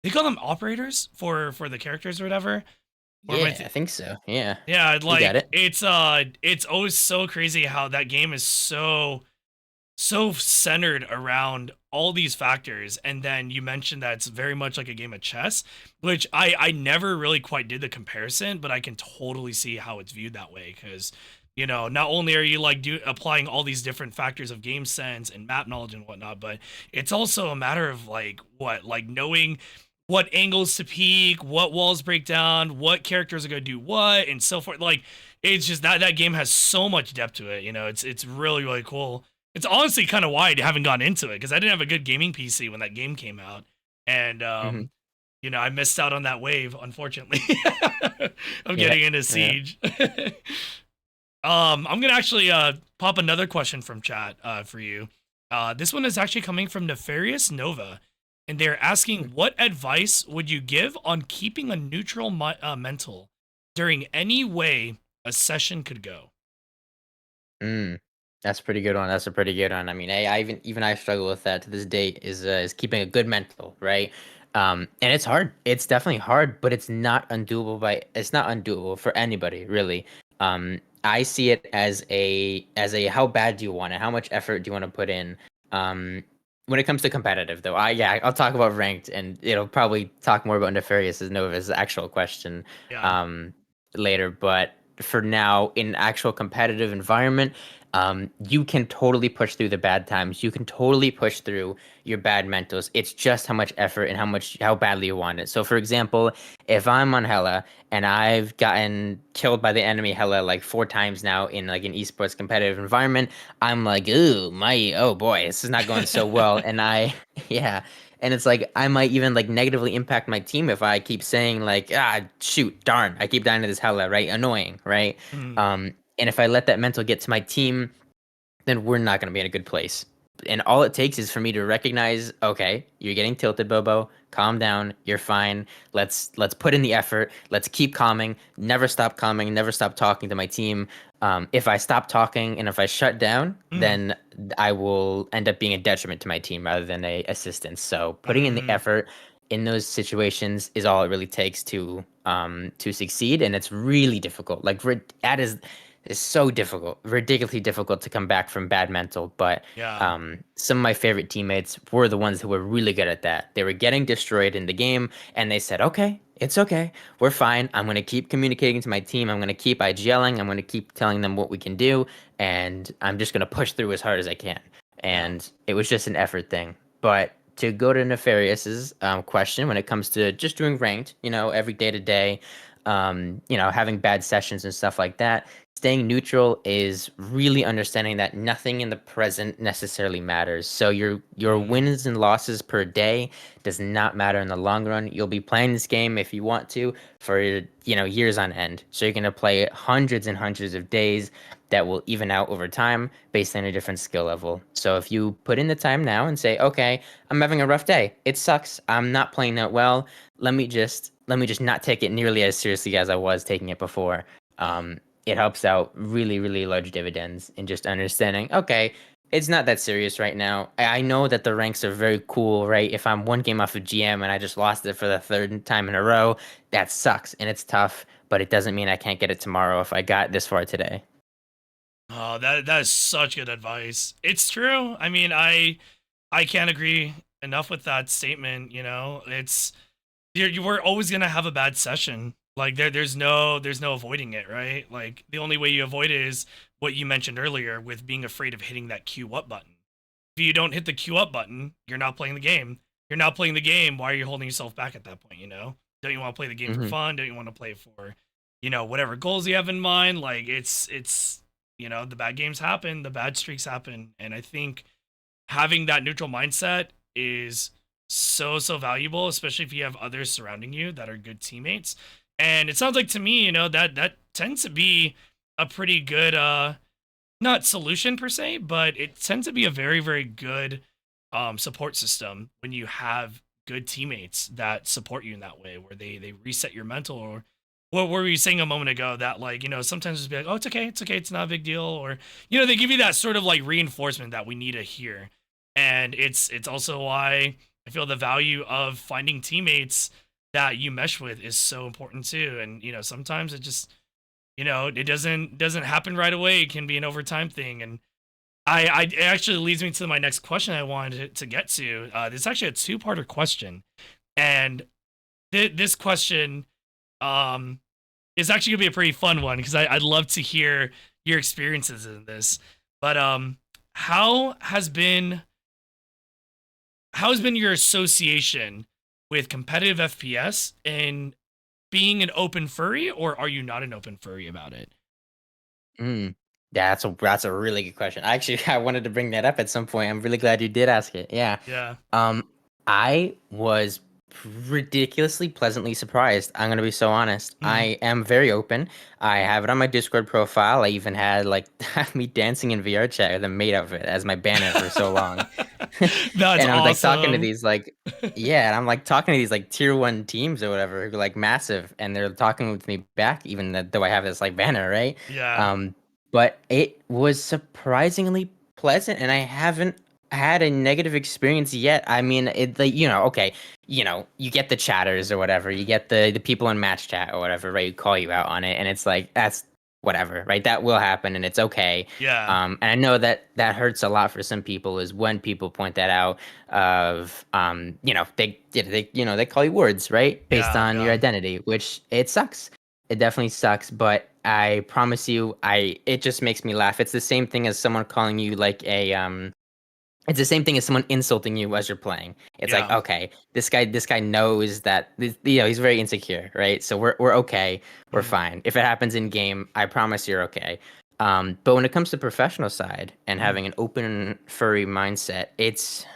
they call them operators for the characters or whatever. Or am I Yeah, I think so. Yeah, yeah, you got like it. it's always so crazy how that game is so centered around all these factors. And then you mentioned that it's very much like a game of chess, which I never really quite did the comparison, but I can totally see how it's viewed that way. Because not only are you like applying all these different factors of game sense and map knowledge and whatnot, but it's also a matter of like knowing what angles to peek, what walls break down, what characters are going to do what, and so forth. Like it's just that game has so much depth to it. It's really really cool. It's honestly kind of why I haven't gotten into it, because I didn't have a good gaming PC when that game came out, and Hmm. I missed out on that wave, unfortunately, of Yeah, getting into yeah. Siege. I'm gonna actually pop another question from chat for you. This one is actually coming from Nefarious Nova, and they're asking, what advice would you give on keeping a neutral mental during any way a session could go? Mm, that's a pretty good one. That's a pretty good one. I mean, I even I struggle with that to this date. Is keeping a good mental, right? And it's hard. It's definitely hard, but it's not undoable for anybody, really. I see it as a how bad do you want it? How much effort do you want to put in? Um, when it comes to competitive, though, I'll talk about ranked, and it'll probably talk more about Nefarious as Nova's actual question. Yeah. Um, later, but for now, in actual competitive environment, you can totally push through the bad times. You can totally push through your bad mentals. It's just how much effort and how badly you want it. So, for example, if I'm on Hella and I've gotten killed by the enemy Hella like 4 times now in like an esports competitive environment, I'm like, oh boy, this is not going so well. And yeah, and it's like I might even like negatively impact my team if I keep saying like, shoot, darn, I keep dying to this Hella, right? Annoying, right? Mm, And if I let that mental get to my team, then we're not going to be in a good place. And all it takes is for me to recognize, okay, you're getting tilted, Bobo. Calm down. You're fine. Let's put in the effort. Let's keep calming. Never stop calming. Never stop talking to my team. If I stop talking and if I shut down, mm, then I will end up being a detriment to my team rather than a assistance. So putting in the mm, effort in those situations is all it really takes to succeed, and it's really difficult. Like that is so difficult, ridiculously difficult to come back from bad mental. But yeah. some of my favorite teammates were the ones who were really good at that. They were getting destroyed in the game, and they said, "Okay, it's okay. We're fine. I'm going to keep communicating to my team. I'm going to keep IGLing. I'm going to keep telling them what we can do, and I'm just going to push through as hard as I can." Yeah. And it was just an effort thing. But to go to Nefarious's question, when it comes to just doing ranked, every day to day, having bad sessions and stuff like that, staying neutral is really understanding that nothing in the present necessarily matters. So your Mm, wins and losses per day does not matter in the long run. You'll be playing this game if you want to for years on end. So you're going to play hundreds and hundreds of days that will even out over time based on a different skill level. So if you put in the time now and say, "Okay, I'm having a rough day. It sucks. I'm not playing that well. Let me just not take it nearly as seriously as I was taking it before." yeah. It helps out really, really large dividends in just understanding, okay, it's not that serious right now. I know that the ranks are very cool, right? If I'm one game off of GM and I just lost it for the third time in a row, that sucks and it's tough, but it doesn't mean I can't get it tomorrow if I got this far today. Oh, that is such good advice. It's true. I mean, I can't agree enough with that statement. It's you were always gonna have a bad session. Like there's no avoiding it, right? Like the only way you avoid it is what you mentioned earlier with being afraid of hitting that queue up button. If you don't hit the queue up button, you're not playing the game. You're not playing the game. Why are you holding yourself back at that point? Don't you want to play the game for Hmm. fun? Don't you want to play for, whatever goals you have in mind. Like it's the bad games happen, the bad streaks happen, and I think having that neutral mindset is so valuable, especially if you have others surrounding you that are good teammates. And it sounds like to me, that tends to be a pretty good not solution per se, but it tends to be a very good support system when you have good teammates that support you in that way, where they reset your mental. Or what were you saying a moment ago, that like sometimes just be like, oh, it's okay, it's not a big deal, or they give you that sort of like reinforcement that we need to hear. And it's also why I feel the value of finding teammates that you mesh with is so important too. And sometimes it just it doesn't happen right away. It can be an overtime thing. And I it actually leads me to my next question I wanted to get to. This is actually a two-parter question, and this question um is actually gonna be a pretty fun one, because I'd love to hear your experiences in this. But how has been how has been your association with competitive FPS and being an open furry, or are you not an open furry about it? Mm. Yeah, that's a really good question. Actually, I wanted to bring that up at some point. I'm really glad you did ask it. Yeah. Yeah. I was ridiculously pleasantly surprised. I'm gonna be so honest. Mm. I am very open. I have it on my Discord profile. I even had like me dancing in VR chat with a mate of it as my banner for so long. That's And I'm like talking to awesome. these like yeah, and I'm like talking to these like tier one teams or whatever, who are like massive, and they're talking with me back, even though I have this like banner, right? Yeah. Um, but it was surprisingly pleasant, and I haven't had a negative experience yet. I mean, it like okay, you get the chatters or whatever, you get the people in match chat or whatever, right? Who call you out on it, and it's like that's whatever, right? That will happen, and it's okay. Yeah. And I know that that hurts a lot for some people is when people point that out of they call you words, right? Based Yeah. on your Yeah. identity, which it sucks. It definitely sucks, but I promise you, it just makes me laugh. It's the same thing as someone calling you like a it's the same thing as someone insulting you as you're playing. It's like, Yeah. okay, this guy knows that he's very insecure, right? So we're okay, we're Mm. fine. If it happens in game, I promise you're okay. But when it comes to professional side and Mm. having an open furry mindset, it's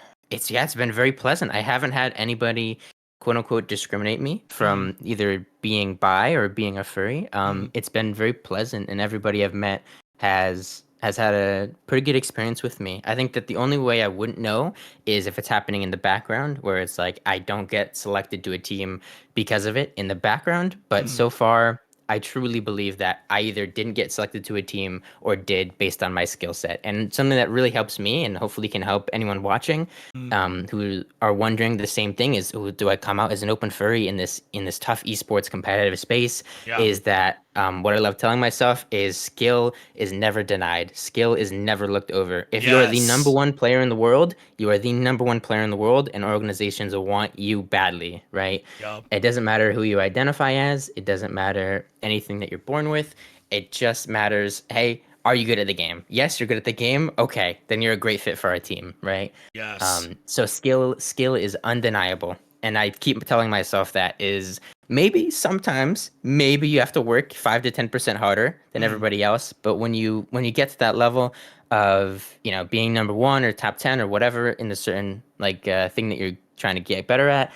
been very pleasant. I haven't had anybody quote unquote discriminate me Mm. from either being bi or being a furry. Mm. It's been very pleasant, and everybody I've met has had a pretty good experience with me. I think that the only way I wouldn't know is if it's happening in the background, where it's like I don't get selected to a team because of it in the background. But Mm. so far, I truly believe that I either didn't get selected to a team or did based on my skill set. And something that really helps me and hopefully can help anyone watching Mm. who are wondering the same thing is, "Ooh, do I come out as an open furry in this tough esports competitive space?" Yeah. Is that what I love telling myself is skill is never denied. Skill is never looked over. If you are the number Yes. one player in the world, you are the number one player in the world, and organizations will want you badly, right? Yup. It doesn't matter who you identify as. It doesn't matter anything that you're born with. It just matters, hey, are you good at the game? Yes, you're good at the game. Okay, then you're a great fit for our team, right? Yes. So skill is undeniable, and I keep telling myself that is maybe sometimes maybe you have to work 5 to 10% harder than Mm. everybody else, but when you get to that level of being number one or top 10 or whatever in the certain like thing that you're trying to get better at,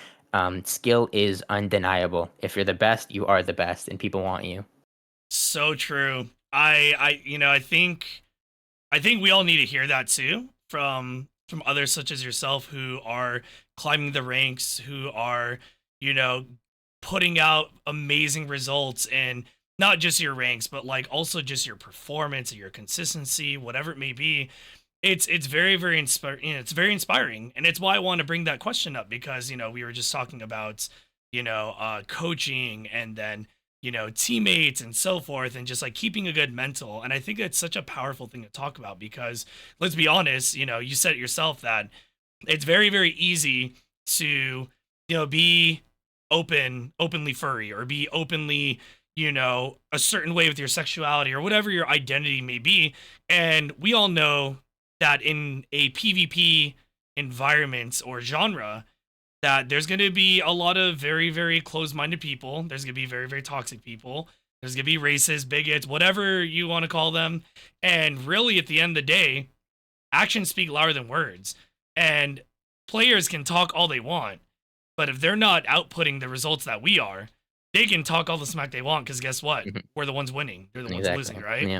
skill is undeniable. If you're the best, you are the best, and people want you. So true. I think we all need to hear that too from others such as yourself, who are climbing the ranks, who are, you know, putting out amazing results, and not just your ranks, but like also just your performance and your consistency, whatever it may be. It's very inspiring. It's very inspiring, and it's why I want to bring that question up, because we were just talking about coaching, and then teammates and so forth, and just like keeping a good mental. And I think it's such a powerful thing to talk about, because let's be honest, you said it yourself that it's very easy to be openly furry, or be openly a certain way with your sexuality, or whatever your identity may be. And we all know that in a PvP environment or genre, that there's going to be a lot of very closed-minded people. There's going to be very toxic people There's gonna be racists, bigots, whatever you want to call them. And really, at the end of the day, actions speak louder than words. And players can talk all they want, but if they're not outputting the results that we are, they can talk all the smack they want because guess what? Mhm. We're the ones winning. They're the ones losing, Exactly. right? Yeah.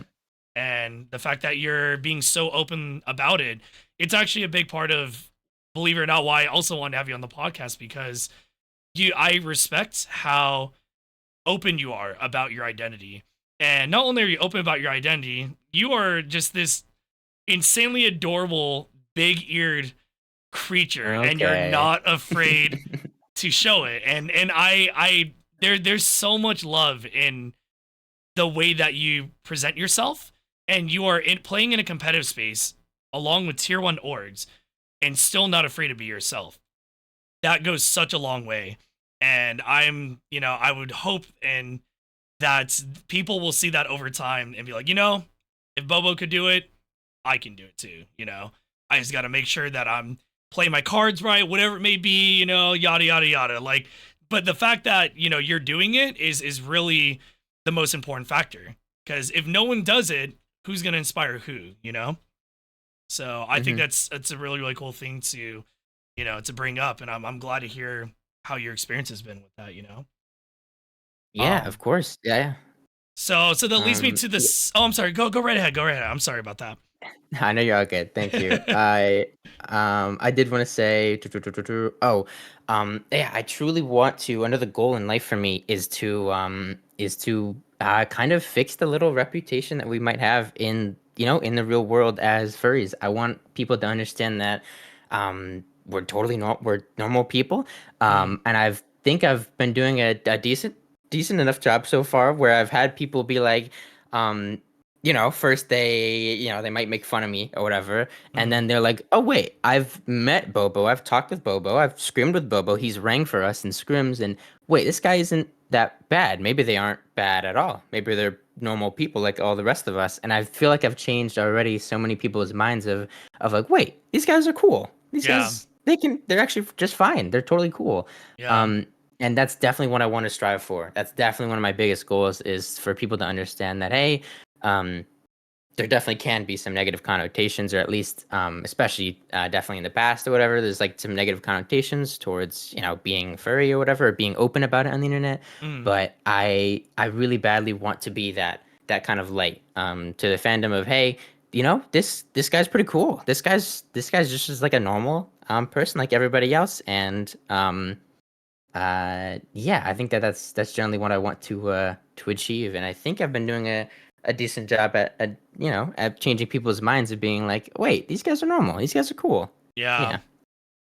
And the fact that you're being so open about it, it's actually a big part of, believe it or not, why I also wanted to have you on the podcast because I respect how open you are about your identity. And not only are you open about your identity, you are just this insanely adorable, big-eared creature, and you're Okay. not afraid to show it. And there's so much love in the way that you present yourself, and you are playing in a competitive space along with tier one orgs, and still not afraid to be yourself. That goes such a long way. And I would hope and that people will see that over time and be like, if Bobo could do it, I can do it too. I just got to make sure that I'm playing my cards right, whatever it may be, yada yada yada. Like, but the fact that you're doing it is really the most important factor. Because if no one does it, who's gonna inspire who? So I think Hmm. that's a really really cool thing to bring up, and I'm glad to hear how your experience has been with that. Yeah, of Um, course. Yeah. so that leads me to Yeah. this. Oh, I'm sorry. Go right ahead. Go right ahead. I'm sorry about that. I know you're all good. Thank you. I did want to say yeah, I truly want to another goal in life for me is to kind of fix the little reputation that we might have in the real world as furries. I want people to understand that we're normal people. Mm, And I've been doing a decent enough job so far where I've had people be like um first they might make fun of me or whatever, and mm, then they're like, "Oh wait, I've met Bobo, I've talked with Bobo, I've scrimmed with Bobo. He's rang for us in scrims, and wait, this guy isn't that bad. Maybe they aren't bad at all. Maybe they're normal people like all the rest of us." And I feel like I've changed already so many people's minds of like, wait, these guys are cool. These yeah. guys they're actually just fine. They're totally cool. Yeah. Um, and that's definitely what I want to strive for. That's definitely one of my biggest goals is for people to understand that, hey, um, there definitely can be some negative connotations, or at least, especially definitely in the past or whatever. There's like some negative connotations towards being furry or whatever, or being open about it on the internet. Mm, But I really badly want to be that kind of light to the fandom of, hey, this guy's pretty cool. This guy's just like a normal person like everybody else, and yeah, I think that's generally what I want to achieve, and I think I've been doing a decent job at changing people's minds of being like, wait, these guys are normal, these guys are cool. yeah. Yeah.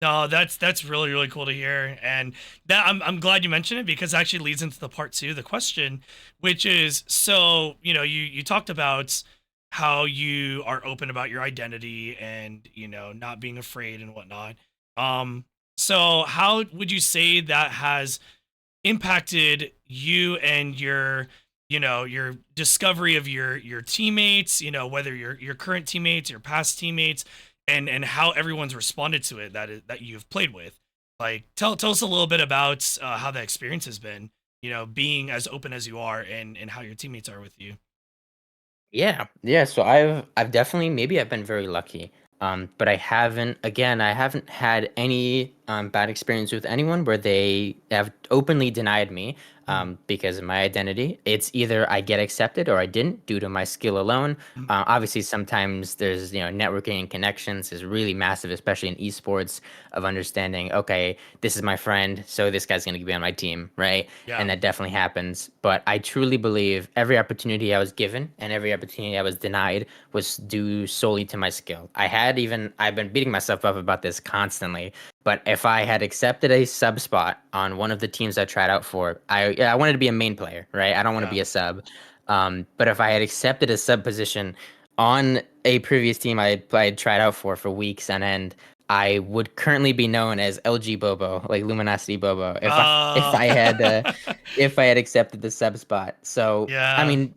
No, that's really really cool to hear, and that I'm glad you mentioned it because it actually leads into the part two of the question, which is so you talked about how you are open about your identity and not being afraid and whatnot. Um, so how would you say that has impacted you and your discovery of your teammates, whether your current teammates, your past teammates, and how everyone's responded to it that you've played with. Like tell us a little bit about how that experience has been, being as open as you are and how your teammates are with you. Yeah, yeah. So I've definitely maybe I've been very lucky, but I haven't had any bad experience with anyone where they have openly denied me Mm, because of my identity. It's either I get accepted or I didn't due to my skill alone. mm, Obviously, sometimes there's networking and connections is really massive, especially in esports, of understanding. Okay, this is my friend, so this guy's gonna be on my team, right? yeah. And that definitely happens. But I truly believe every opportunity I was given and every opportunity I was denied was due solely to my skill. I've been beating myself up about this constantly. But if I had accepted a sub spot on one of the teams I tried out for, I wanted to be a main player, right? I don't want to Yeah. be a sub. But if I had accepted a sub position on a previous team I had tried out for weeks on end, I would currently be known as LG Bobo, like Luminosity Bobo, if Uh, I had accepted the sub spot. So I yeah. mean,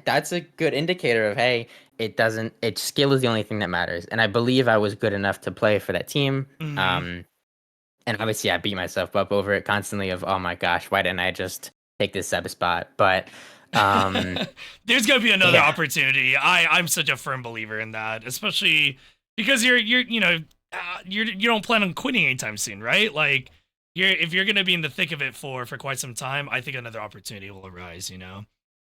that's a good indicator of, hey, skill is the only thing that matters, and I believe I was good enough to play for that team. Hmm. Um, and obviously I beat myself up over it constantly of, oh my gosh, why didn't I just take this sub spot? But There's gonna be another Yeah. opportunity. I'm such a firm believer in that, especially because you're you don't plan on quitting anytime soon, right? Like if you're gonna be in the thick of it for quite some time, I think another opportunity will arise,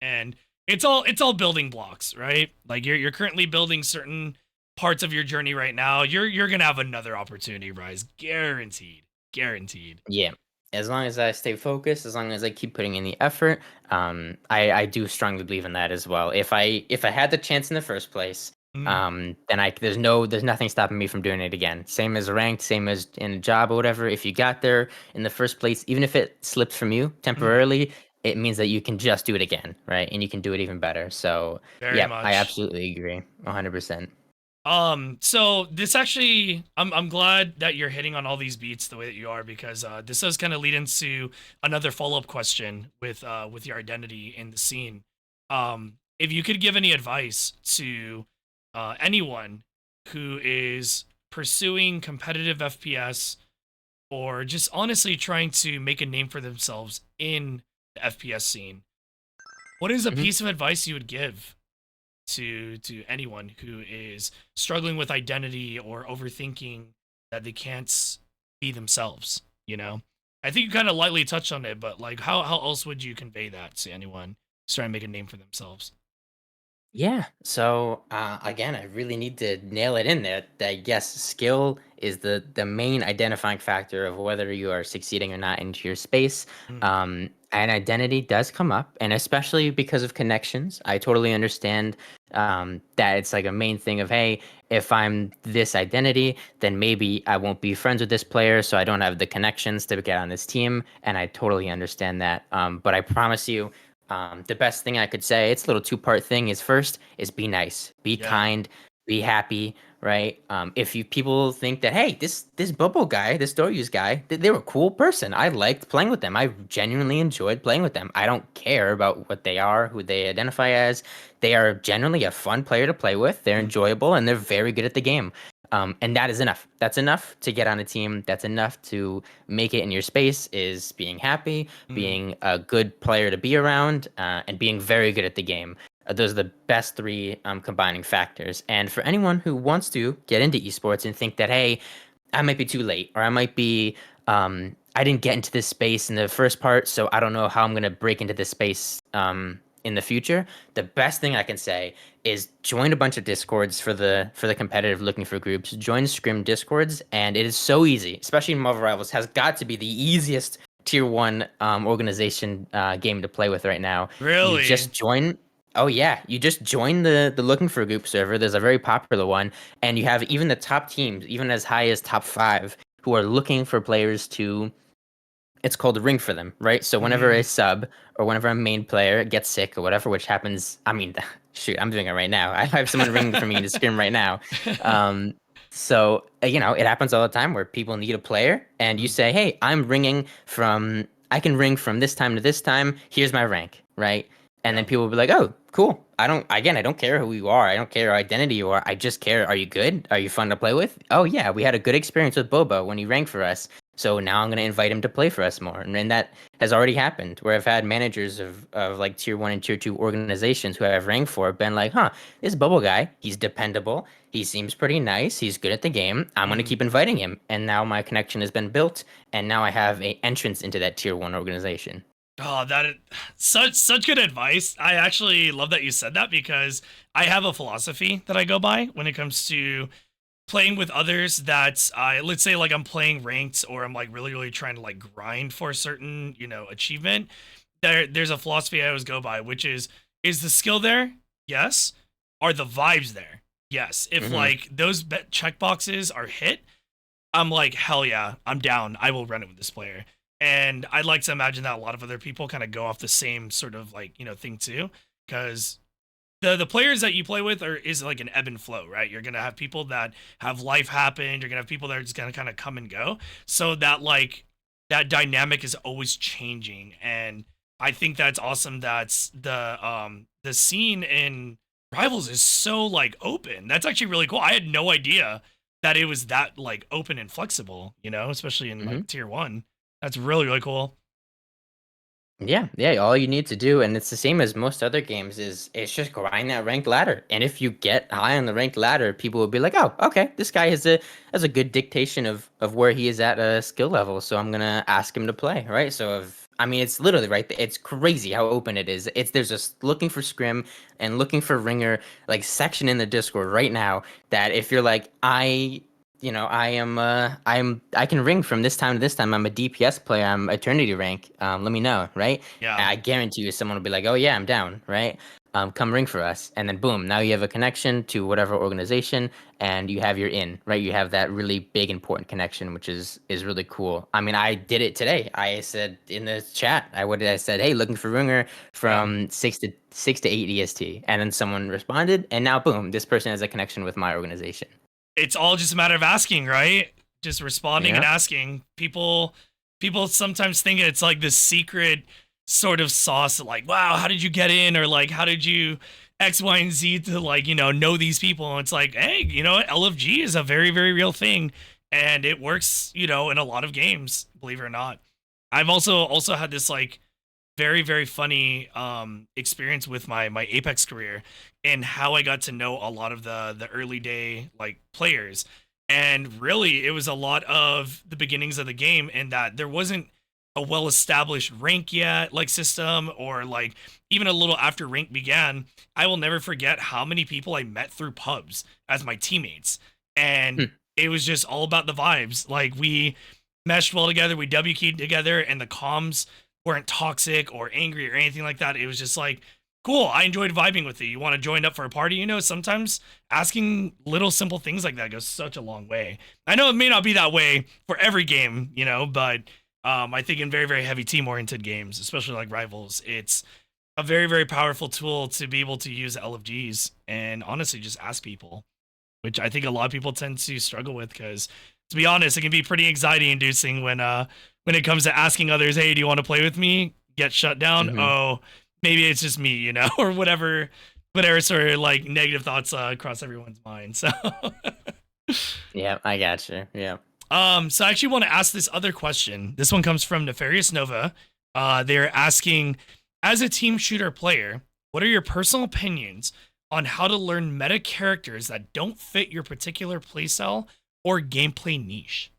and it's all building blocks, right? Like you're currently building certain parts of your journey right now. You're gonna have another opportunity rise, guaranteed, guaranteed. Yeah. As long as I stay focused, as long as I keep putting in the effort, I do strongly believe in that as well. If I had the chance in the first place, Mm, then there's nothing stopping me from doing it again. Same as ranked, same as in a job or whatever. If you got there in the first place, even if it slips from you mm, temporarily, it means that you can just do it again, right? And you can do it even better. So, very yeah, I much. absolutely agree, 100%. So this actually, I'm glad that you're hitting on all these beats the way that you are because this does kind of lead into another follow up question with your identity in the scene. If you could give any advice to anyone who is pursuing competitive FPS or just honestly trying to make a name for themselves in the FPS scene, what is a piece of advice you would give to anyone who is struggling with identity or overthinking that they can't be themselves, I think you kind of lightly touched on it, but like how else would you convey that to anyone who's trying to make a name for themselves? Yeah. So again, I really need to nail it in there. That yes, skill is the main identifying factor of whether you are succeeding or not into your space. Mm, And identity does come up, and especially because of connections, I totally understand that it's like a main thing of hey, if I'm this identity, then maybe I won't be friends with this player, so I don't have the connections to get on this team, and I totally understand that. But I promise you the best thing I could say, it's a little two-part thing, is first is be nice, be yeah. kind, be happy, right? If you people think that, hey, this Bobo guy, this doryuuZ guy, they were a cool person. I liked playing with them. I genuinely enjoyed playing with them. I don't care about what they are, who they identify as. They are generally a fun player to play with. They're Mm, enjoyable and they're very good at the game. And that is enough. That's enough to get on a team. That's enough to make it in your space. Is being happy, mm, being a good player to be around, and being very good at the game. Those are the best three combining factors. And for anyone who wants to get into esports and think that, hey, I might be too late, or I might be, I didn't get into this space in the first part, so I don't know how I'm going to break into this space in the future. The best thing I can say is join a bunch of discords for the competitive looking for groups. Join scrim discords, and it is so easy, especially in Marvel Rivals. Has got to be the easiest tier one organization game to play with right now. You really? just join. Oh yeah, you just join the looking for group server. There's a very popular one, and you have even the top teams, even as high as top five, who are looking for players to it's called ring for them, right? So whenever a Mm, sub or whenever a main player gets sick or whatever, which happens, I mean, shoot, I'm doing it right now. I have someone ringing for me in the scrim right now. Um, so it happens all the time where people need a player, and you mm, say, "Hey, I can ring from this time to this time. Here's my rank, right?" And then yeah. people will be like, "Oh, cool. I don't care who you are. I don't care your identity you are. I just care. Are you good? Are you fun to play with? Oh yeah, we had a good experience with Bobo when he ranked for us. So now I'm going to invite him to play for us more." And that has already happened where I've had managers of like tier one and tier two organizations who I've ranked for been like, huh, this Bubble guy, he's dependable. He seems pretty nice. He's good at the game. I'm going to Mm. keep inviting him. And now my connection has been built. And now I have a entrance into that tier one organization. Oh, that is such good advice. I actually love that you said that because I have a philosophy that I go by when it comes to playing with others that I let's say like I'm playing ranked or I'm like really trying to like grind for a certain, achievement. There's a philosophy I always go by, which is the skill there? Yes. Are the vibes there? Yes. If Hmm. like those check boxes are hit, I'm like, hell yeah, I'm down. I will run it with this player. And I'd like to imagine that a lot of other people kind of go off the same sort of like, thing too. Because the players that you play with is like an ebb and flow, right? You're gonna have people that have life happen, you're gonna have people that are just gonna kind of come and go. So that like that dynamic is always changing. And I think that's awesome that's the scene in Rivals is so like open. That's actually really cool. I had no idea that it was that like open and flexible, especially in like Hmm. tier one. That's really, really cool. Yeah. All you need to do, and it's the same as most other games, is it's just grind that ranked ladder. And if you get high on the ranked ladder, people will be like, "Oh, okay, this guy has a good dictation of where he is at a skill level, so I'm gonna ask him to play." Right? So if I mean, it's literally right. It's crazy how open it is. It's there's just looking for scrim and looking for ringer like section in the Discord right now. That if you're like I can ring from this time to this time. I'm a DPS player. I'm eternity rank. Let me know, right? Yeah. And I guarantee you someone will be like, "Oh yeah, I'm down," right? Come ring for us. And then boom, now you have a connection to whatever organization and you have your in, right? You have that really big important connection, which is really cool. I mean, I did it today. I said in the chat, I said, "Hey, looking for ringer Yeah. from 6 to 8 EST." And then someone responded, and now boom, this person has a connection with my organization. It's all just a matter of asking, right? Just responding and Yeah. asking. People sometimes think it's like this secret sort of sauce, like, wow, how did you get in? Or like, how did you X, Y, and Z to like, know these people? And it's like, hey, LFG is a very, very real thing. And it works, in a lot of games, believe it or not. I've also had this like very, very funny experience with my Apex career and how I got to know a lot of the early day like players. And really it was a lot of the beginnings of the game, and that there wasn't a well established rank yet, like system, or like even a little after rank began. I will never forget how many people I met through pubs as my teammates. And Hmm. it was just all about the vibes. Like we meshed well together, we W keyed together, and the comms weren't toxic or angry or anything like that. It was just like, cool, I enjoyed vibing with you. You want to join up for a party? Sometimes asking little simple things like that goes such a long way. I know it may not be that way for every game, but I think in very, very heavy team oriented games, especially like Rivals, it's a very, very powerful tool to be able to use LFGs and honestly just ask people, which I think a lot of people tend to struggle with because, to be honest, it can be pretty anxiety inducing when it comes to asking others, "Hey, do you want to play with me?" Get shut down. Mm-hmm. Oh, maybe it's just me, or whatever sort of like negative thoughts cross everyone's mind. So, Yeah, I got you. Yeah. so I actually want to ask this other question. This one comes from Nefarious Nova. They're asking, as a team shooter player, what are your personal opinions on how to learn meta characters that don't fit your particular playstyle or gameplay niche?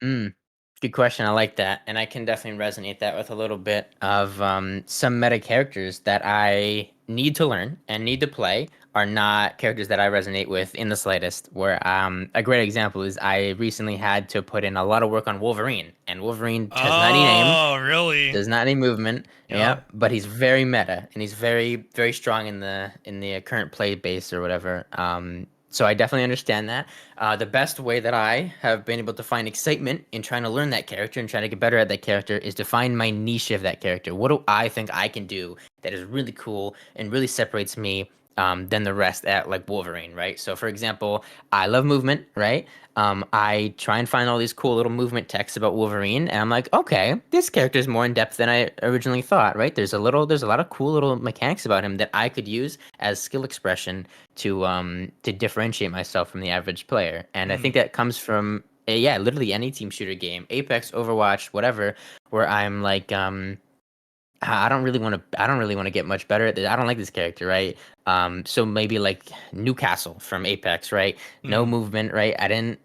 Mm. Good question. I like that, and I can definitely resonate that with a little bit of some meta characters that I need to learn and need to play are not characters that I resonate with in the slightest. Where a great example is I recently had to put in a lot of work on Wolverine, and Wolverine does not need aim, Oh, really? does not need movement. Yeah. Yeah, but he's very meta and he's very very strong in the current play base or whatever. So I definitely understand that. The best way that I have been able to find excitement in trying to learn that character and trying to get better at that character is to find my niche of that character. What do I think I can do that is really cool and really separates me than the rest at like Wolverine, right? So for example, I love movement, right? I try and find all these cool little movement texts about Wolverine, and I'm like, okay, this character is more in depth than I originally thought, right? There's a lot of cool little mechanics about him that I could use as skill expression to differentiate myself from the average player, and I think Mm, that comes from yeah, literally any team shooter game, Apex, Overwatch, whatever, where I'm like I don't really want to get much better at this. I don't like this character, right? So maybe like Newcastle from Apex, right? No mm, movement, right?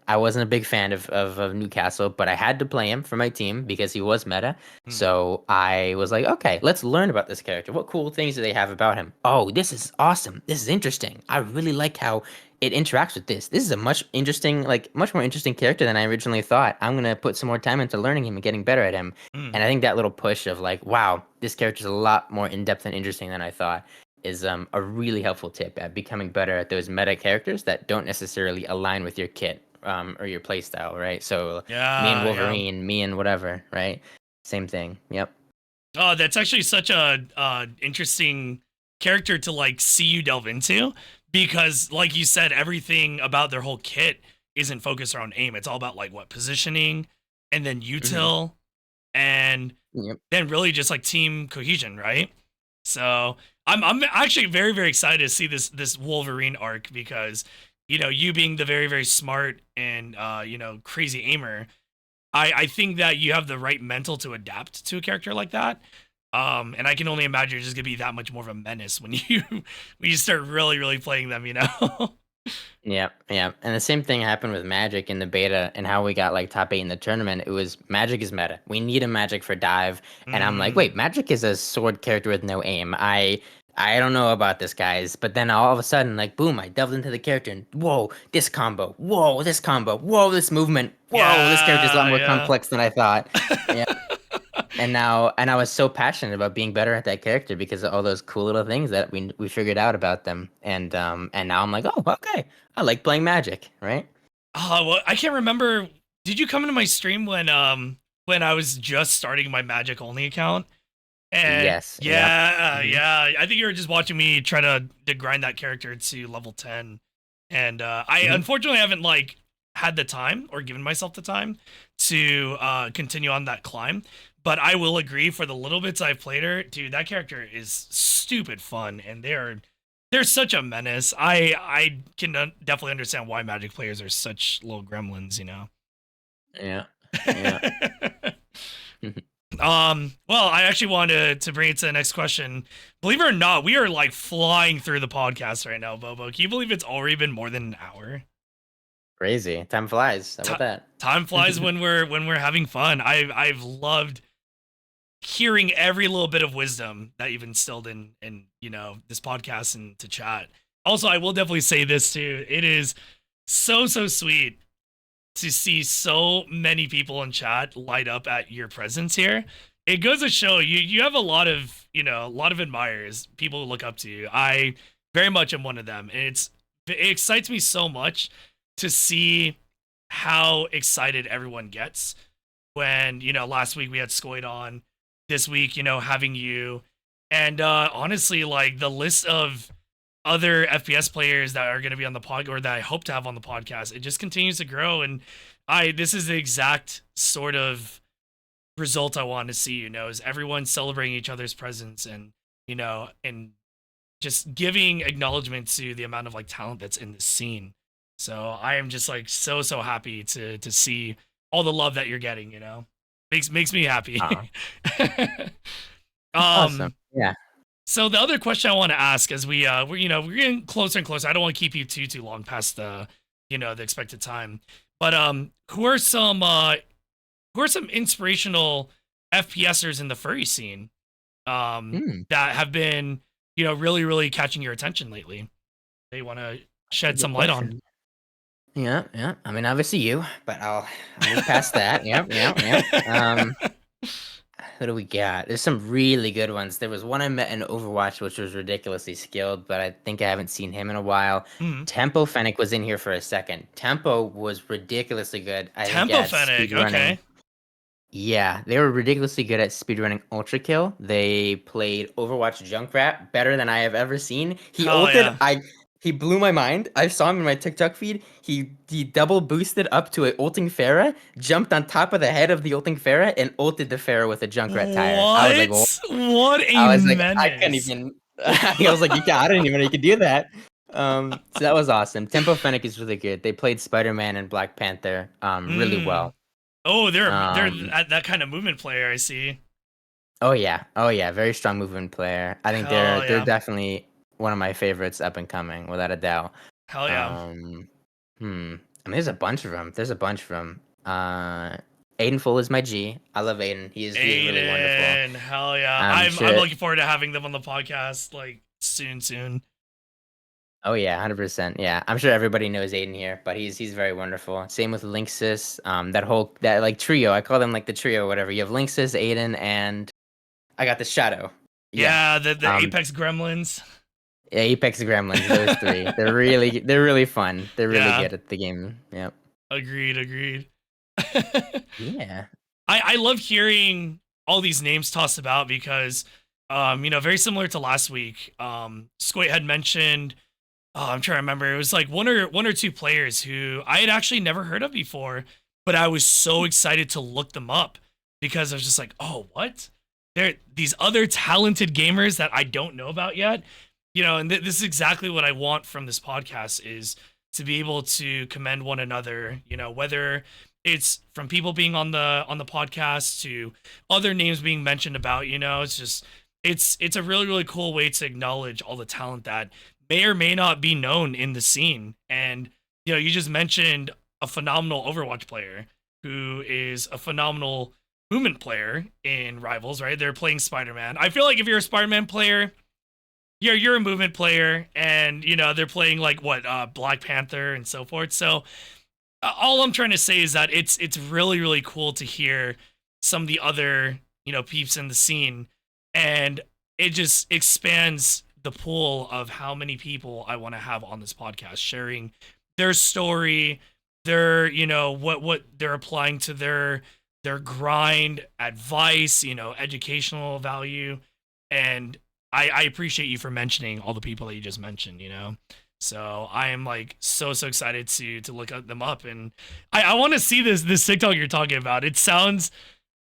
I wasn't a big fan of Newcastle, but I had to play him for my team because he was meta. mm. So I was like, okay, let's learn about this character. What cool things do they have about him? Oh, this is awesome. This is interesting. I really like how it interacts with this. This is a much more interesting character than I originally thought. I'm gonna put some more time into learning him and getting better at him. Mm. And I think that little push of like, wow, this character's a lot more in depth and interesting than I thought is a really helpful tip at becoming better at those meta characters that don't necessarily align with your kit or your playstyle, right? So me and Yeah, yeah. Wolverine, me and whatever, right? Same thing. Yep. Oh, that's actually such a interesting character to like see you delve into, because like you said, everything about their whole kit isn't focused around aim. It's all about like what positioning and then Hmm. util and Yep. then really just like team cohesion, right? So I'm actually very, very excited to see this Wolverine arc, because you being the very, very smart and crazy aimer, I think that you have the right mental to adapt to a character like that. And I can only imagine you're just gonna be that much more of a menace when you when you start really, really playing them, you know? Yep, yep. And the same thing happened with Magic in the beta and how we got like top 8 in the tournament. It was Magic is meta. We need a Magic for dive. And I'm like, Mm, wait, Magic is a sword character with no aim. I don't know about this, guys. But then all of a sudden, like, boom, I delved into the character and whoa, this combo, whoa, this combo, whoa, this movement, whoa, this character is a lot more yeah, complex than I thought. yeah. Yeah. And I was so passionate about being better at that character because of all those cool little things that we figured out about them. And now I'm like, oh, okay. I like playing Magic, right? Oh, well, I can't remember. Did you come into my stream when I was just starting my Magic only account? And Yes. Yep. yeah, Hmm. yeah, I think you were just watching me try to grind that character to level 10. And I Hmm. unfortunately haven't like had the time or given myself the time to continue on that climb. But I will agree for the little bits I've played her, dude, that character is stupid fun and they're such a menace. I can definitely understand why Magic players are such little gremlins, you know. Yeah. Yeah. Well, I actually wanted to bring it to the next question. Believe it or not, we are like flying through the podcast right now, Bobo. Can you believe it's already been more than an hour? Crazy. Time flies. How Ti about that? Time flies when we're having fun. I've loved hearing every little bit of wisdom that you've instilled in this podcast and to chat. Also, I will definitely say this too. It is so sweet to see so many people in chat light up at your presence here. It goes to show you have a lot of a lot of admirers, people who look up to you. I very much am one of them, and it excites me so much to see how excited everyone gets when last week we had Scoid on, this week having you, and honestly like the list of other FPS players that are going to be on the pod or that I hope to have on the podcast, it just continues to grow. And this is the exact sort of result I want to see, is everyone celebrating each other's presence and just giving acknowledgement to the amount of like talent that's in this scene. So I am just like so happy to see all the love that you're getting, makes me happy. Aw, awesome. um Yeah. so the other question I want to ask as we're getting closer and closer. I don't want to keep you too long past the expected time. But who are some inspirational FPSers in the furry scene Hmm. that have been really catching your attention lately? They want to That's a shed good some light on. question. Yeah, yeah. I mean, obviously you, but I'll move past that. Yep, yep, yep. Who do we got? There's some really good ones. There was one I met in Overwatch, which was ridiculously skilled, but I think I haven't seen him in a while. Mhm. Tempo Fennec was in here for a second. Tempo was ridiculously good. I think Tempo at Fennec, speedrunning. okay. Yeah, they were ridiculously good at speedrunning Ultra Kill. They played Overwatch Junkrat better than I have ever seen. He Hell ulted. yeah. He blew my mind. I saw him in my TikTok feed. He double boosted up to a ulting Pharah, jumped on top of the head of the ulting Pharah, and ulted the Pharah with a Junkrat tire. I was like, "Whoa." What? What a I was like, I couldn't menace. even. I was like, you can't. I didn't even know you could do that. So that was awesome. Tempo Fennec is really good. They played Spider Man and Black Panther really Mm. well. Oh, they're Um, that kind of movement player, I see. Oh yeah, oh yeah, very strong movement player. I think they're Hell they're yeah. definitely one of my favorites up and coming, without a doubt. Hell yeah. Um, I mean, there's a bunch of them. There's a bunch of them. Aiden Full is my G. I love Aiden. He is really wonderful. Aiden, hell yeah. I'm I'm sure. looking forward to having them on the podcast like soon. Oh yeah, 100%. Yeah, I'm sure everybody knows Aiden here, but he's very wonderful. Same with Linksys. That like trio. I call them like the trio, or whatever. You have Linksys, Aiden, and I got the Shadow. Yeah. Yeah, the Um, Apex Gremlins. Yeah, Apex Gremlins, those three. They're really fun. They're really Yeah, good at the game. Yep. agreed. Yeah. I love hearing all these names tossed about because very similar to last week. Squate had mentioned, I'm trying to remember, it was like one or two players who I had actually never heard of before, but I was so excited to look them up because I was just like, oh, what? There these other talented gamers that I don't know about yet. And this is exactly what I want from this podcast is to be able to commend one another, whether it's from people being on the podcast to other names being mentioned about, it's just it's a really really cool way to acknowledge all the talent that may or may not be known in the scene. And you just mentioned a phenomenal Overwatch player who is a phenomenal movement player in Rivals, right? They're playing Spider-Man. I feel like if you're a Spider-Man player, you're a movement player, and they're playing like what Black Panther and so forth. So all I'm trying to say is that it's really really cool to hear some of the other peeps in the scene, and it just expands the pool of how many people I want to have on this podcast sharing their story, their what they're applying to their grind, advice, educational value. And I appreciate you for mentioning all the people that you just mentioned, So I am like so excited to look them up, and I want to see this TikTok you're talking about. It sounds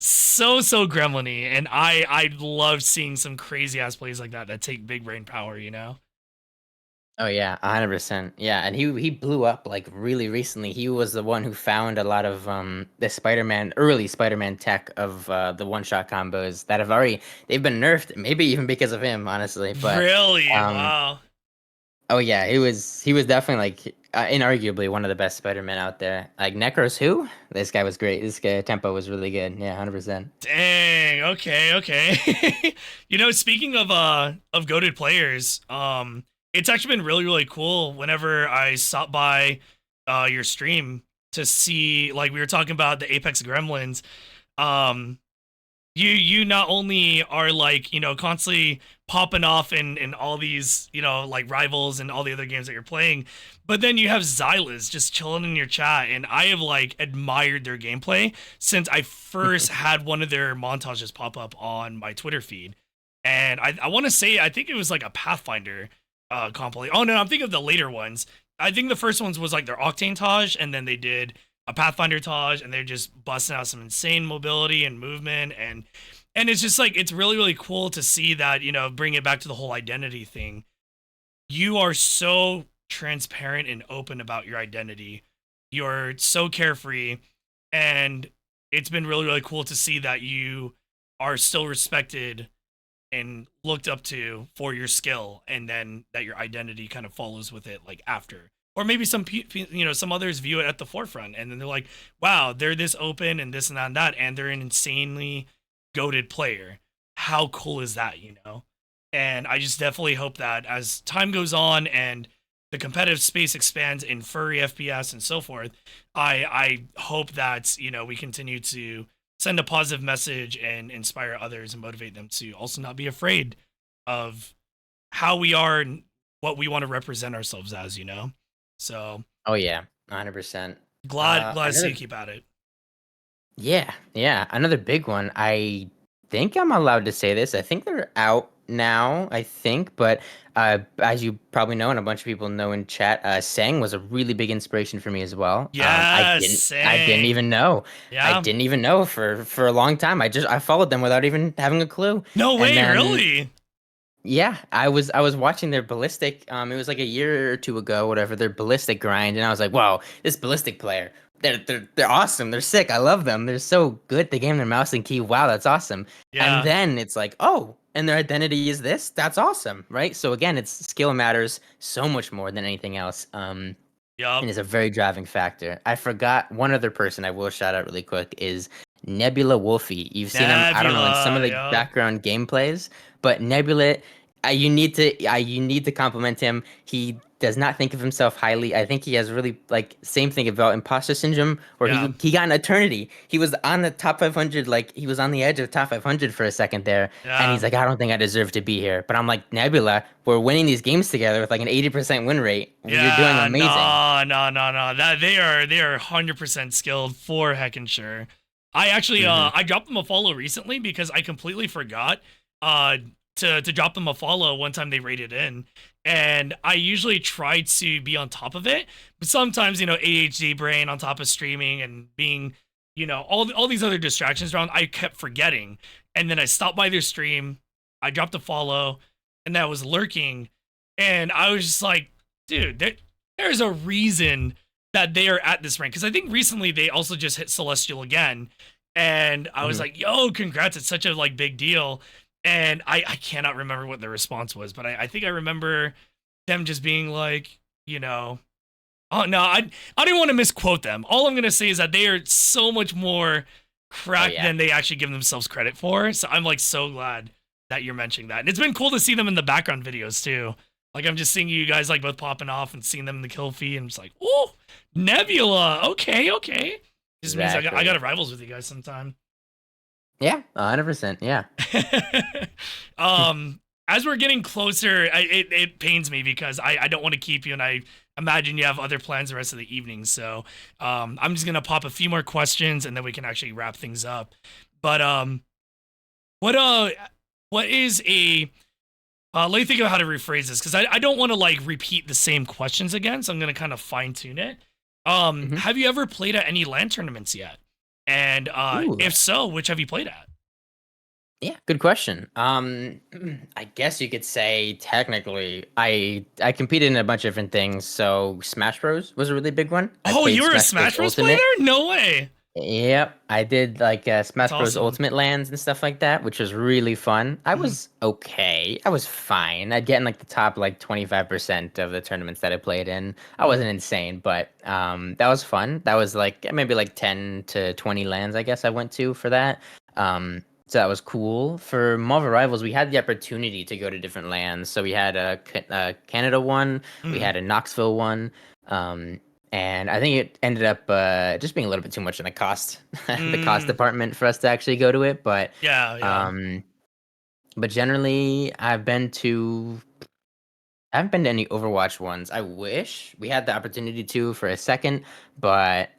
so gremlin-y, and I love seeing some crazy ass plays like that take big brain power. Oh yeah, 100%. Yeah, and he blew up like really recently. He was the one who found a lot of the early Spider-Man tech of the one-shot combos that they've been nerfed, maybe even because of him, honestly. But Really? um Wow. oh yeah, he was definitely like inarguably one of the best Spider-Men out there. Like Necros who? This guy was great. This guy tempo was really good. Yeah, 100%. Dang. Okay. Speaking of goated players, it's actually been really really cool whenever I stop by your stream to see, like we were talking about the Apex Gremlins. Um you not only are like constantly popping off in all these like Rivals and all the other games that you're playing, but then you have Xylas just chilling in your chat, and I have like admired their gameplay since I first had one of their montages pop up on my Twitter feed. And I want to say, I think it was like a Pathfinder compilation. Oh no, I'm thinking of the later ones. I think the first ones was like their Octane Taj, and then they did a Pathfinder Taj, and they're just busting out some insane mobility and movement, and it's just like it's really really cool to see that, bring it back to the whole identity thing. You are so transparent and open about your identity. You're so carefree, and it's been really really cool to see that you are still respected and looked up to for your skill, and then that your identity kind of follows with it, like after. Or maybe some others view it at the forefront, and then they're like, wow, they're this open and this and that and that, and they're an insanely goated player. How cool is that? And I just definitely hope that as time goes on and the competitive space expands in furry FPS and so forth, I hope that we continue to send a positive message and inspire others and motivate them to also not be afraid of how we are and what we want to represent ourselves as. So Oh yeah, 100%. glad to see you Another keep at it. Yeah, another big one. I think I'm allowed to say this. I think they're out now, I think, but as you probably know, and a bunch of people know in chat, Sang was a really big inspiration for me as well. Yes, I didn't sang. even know. I Yeah. didn't even know for a long time. I followed them without even having a clue. No And way, then really? yeah, I was watching their ballistic. It was like a year or two ago, whatever. Their ballistic grind, and I was like, "Wow, this ballistic player, they're awesome. They're sick. I love them. They're so good. They game their mouse and key. Wow, that's awesome." And Yeah. then it's like, "Oh, and their identity is this. That's awesome, right?" So again, it's skill matters so much more than anything else. And Yup. is a very driving factor. I forgot one other person I will shout out really quick is Nebula Wolfie. You've seen him, I don't know, in some of Nebula, the yeah. background gameplays, but Nebula, you need to compliment him. He does not think of himself highly. I think he has really like same thing about imposter syndrome, where Yeah. he got an eternity. He was on the top 500, like he was on the edge of top 500 for a second there, and Yeah. he's like, I don't think I deserve to be here. But I'm like, Nebula, we're winning these games together with like an 80% win rate. You're doing Yeah, amazing. no. That they are 100% skilled for heckin' sure. I actually Hmm. I dropped them a follow recently because I completely forgot uh to drop them a follow one time they rated in. And I usually try to be on top of it, but sometimes, ADHD brain on top of streaming and being, all these other distractions around, I kept forgetting. And then I stopped by their stream, I dropped a follow, and that was lurking, and I was just like, dude, there's a reason that they are at this rank. Because I think recently they also just hit Celestial again, and I was Mhm. like, "Yo, congrats! It's such a like big deal." And I cannot remember what the response was, but I think I remember them just being like, you know, oh no, I didn't want to misquote them. All I'm gonna say is that they are so much more Oh cracked yeah. than they actually give themselves credit for. So I'm like so glad that you're mentioning that. And it's been cool to see them in the background videos too. Like I'm just seeing you guys like both popping off and seeing them in the kill feed and it's like, oh, Nebula. Okay, okay. Just means I got Exactly. a rivals with you guys sometime. Yeah, 100%. Yeah. um, as we're getting closer, it pains me because I don't want to keep you, and I imagine you have other plans the rest of the evening. So I'm just gonna pop a few more questions, and then we can actually wrap things up. But what what is a let me think of how to rephrase this because I don't want to like repeat the same questions again. So I'm gonna kind of fine tune it. Mhm. Have you ever played at any LAN tournaments yet? And Ooh. if so, which have you played at? Yeah, good question. I guess you could say technically I competed in a bunch of different things. So Smash Bros was a really big one. I Oh, you played were a Smash Bros Smash Bros. Player? Ultimate. No way. Yep, I did like That's Smash Bros awesome. Ultimate lands and stuff like that, which was really fun. I Mhm. was okay. I was fine. I'd get in like the top like 25% of the tournaments that I played in. I Mhm. wasn't insane, but that was fun. That was like maybe like 10 to 20 lands I guess I went to for that. So that was cool. For Marvel Rivals, we had the opportunity to go to different lands. So we had a Canada one, we Mhm. had a Knoxville one. Um, and I think it ended up just being a little bit too much in the cost, the cost Mm. department for us to actually go to it. Yeah, yeah. Um, but generally, I haven't been to any Overwatch ones. I wish we had the opportunity to for a second, but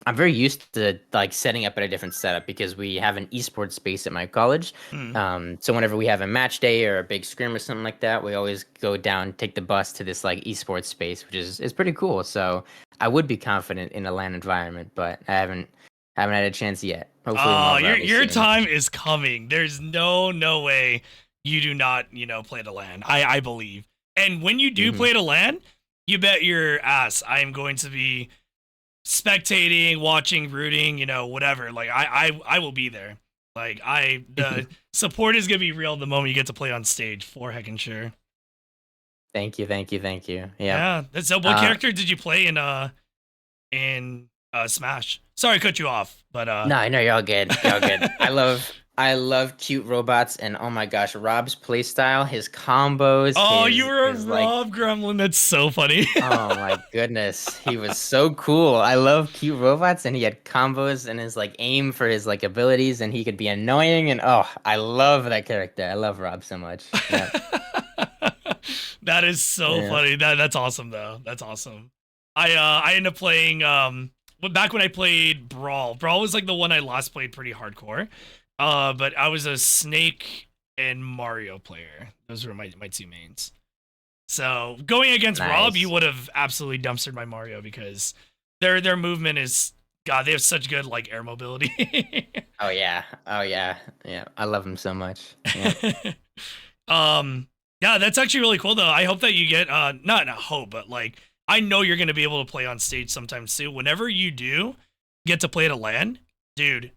I'm very used to like setting up at a different setup because we have an esports space at my college. Mhm. So whenever we have a match day or a big scrim or something like that, we always go down, take the bus to this like esports space, which is pretty cool. So I would be confident in a LAN environment, but I haven't had a chance yet. Hopefully, with Oh, Marvel Rivals your soon. time is coming. There's no way you do not, play the LAN. I believe. And when you do Hmm. play the LAN, you bet your ass I am going to be spectating, watching, rooting, whatever. Like I will be there. Like the support is gonna be real the moment you get to play on stage, for heckin' sure. Thank you, thank you, thank you. Yep. Yeah. That's so what Uh, character did you play in Smash? Sorry I cut you off, but No, no, you're all good. You're all good. I love cute robots, and oh my gosh, Rob's playstyle, his combos, oh, you his were a his like, Rob Gremlin. That's so funny. oh my goodness, he was so cool. I love cute robots, and he had combos and his like aim for his like abilities, and he could be annoying. And oh, I love that character. I love Rob so much. Yeah, That is so yeah. funny. That's awesome though. That's awesome. I ended up playing back when I played Brawl. Brawl was like the one I last played pretty hardcore. But I was a Snake and Mario player. Those were my two mains. So going against Rob, you Nice. would have absolutely dumpstered my Mario because their movement is God, they have such good like air mobility. Oh yeah. Oh yeah. Yeah. I love him so much. Yeah. um, yeah, that's actually really cool though. I hope that you get not a hope, but like I know you're gonna be able to play on stage sometime soon. Whenever you do get to play at a LAN, dude,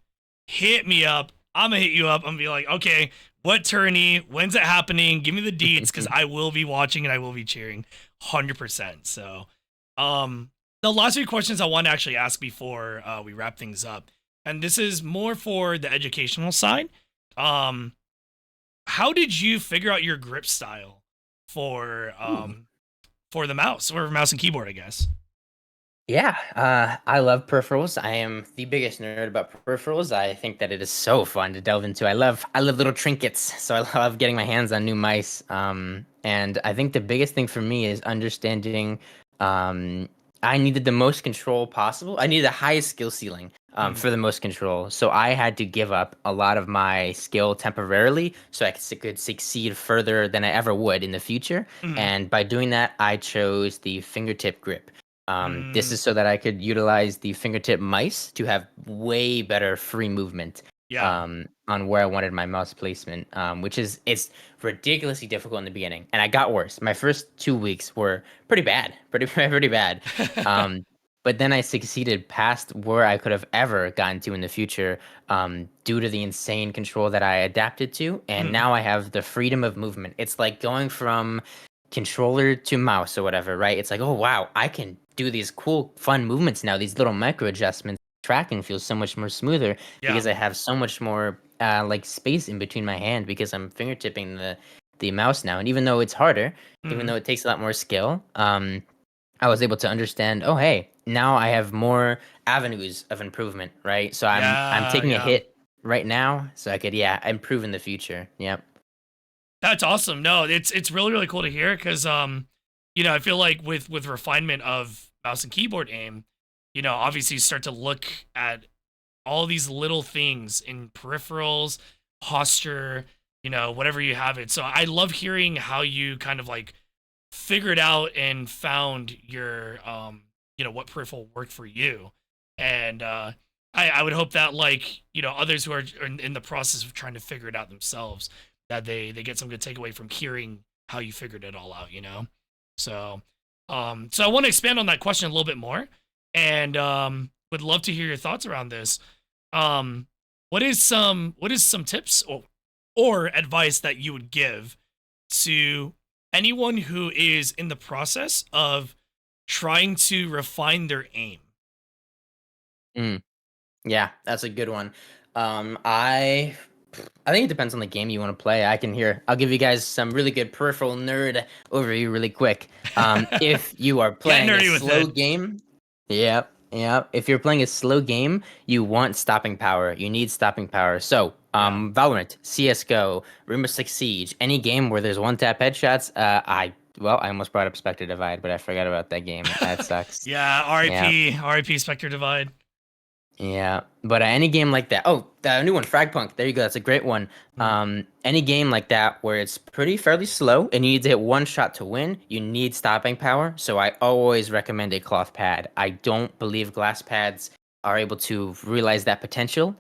hit me up. I'm gonna hit you up. I'm gonna be like, okay, what tourney? When's it happening? Give me the deets because I will be watching and I will be cheering, 100%. So, the last few questions I want to actually ask before we wrap things up, and this is more for the educational side. Um, how did you figure out your grip style for Ooh. for the mouse or mouse and keyboard? I guess. Yeah, I love peripherals. I am the biggest nerd about peripherals. I think that it is so fun to delve into. I love little trinkets, so I love getting my hands on new mice. And I think the biggest thing for me is understanding. Um, I needed the most control possible. I needed the highest skill ceiling. Mm, For the most control. So I had to give up a lot of my skill temporarily so I could succeed further than I ever would in the future. mm, And by doing that, I chose the fingertip grip. This mm, is so that I could utilize the fingertip mice to have way better free movement. Yeah. on where I wanted my mouse placement, which is it's ridiculously difficult in the beginning, and I got worse. My first 2 weeks were pretty bad, pretty pretty bad. Um, but then I succeeded past where I could have ever gotten to in the future, due to the insane control that I adapted to, and Mm, now I have the freedom of movement. It's like going from controller to mouse or whatever, right? It's like, oh wow, I can do these cool, fun movements now. These little micro adjustments. Tracking feels so much more smoother yeah. because I have so much more like space in between my hand because I'm fingertipping the mouse now. And even though it's harder, even Mm, though it takes a lot more skill, I was able to understand, oh hey, now I have more avenues of improvement, right? So I'm yeah. taking a Yeah. hit right now, so I could improve in the future. Yep. That's awesome. No, it's really really cool to hear because I feel like with refinement of mouse and keyboard aim, obviously you start to look at all these little things in peripherals, posture, whatever you have it. So I love hearing how you kind of like figured out and found your what peripheral worked for you. And I would hope that like, others who are in the process of trying to figure it out themselves, that they get some good takeaway from hearing how you figured it all out. So so I want to expand on that question a little bit more, and would love to hear your thoughts around this. um what is some tips or advice that you would give to anyone who is in the process of trying to refine their aim? Mm, yeah, that's a good one. I think it depends on the game you want to play. I'll give you guys some really good peripheral nerd overview really quick. If you are Get playing a nerdy with slow it. game, yep, yep. If you're playing a slow game, you want stopping power. You need stopping power. So, Yeah. Valorant, CS:GO, Rainbow Six Siege, any game where there's one tap headshots. I almost brought up Spectre Divide, but I forgot about that game. That sucks. Yeah, Yeah. RIP Spectre Divide. Yeah, but any game like that. Oh, the new one, Fragpunk. There you go. That's a great one. Mm. Any game like that where it's pretty fairly slow and you need to hit one shot to win, you need stopping power. So I always recommend a cloth pad. I don't believe glass pads are able to realize that potential.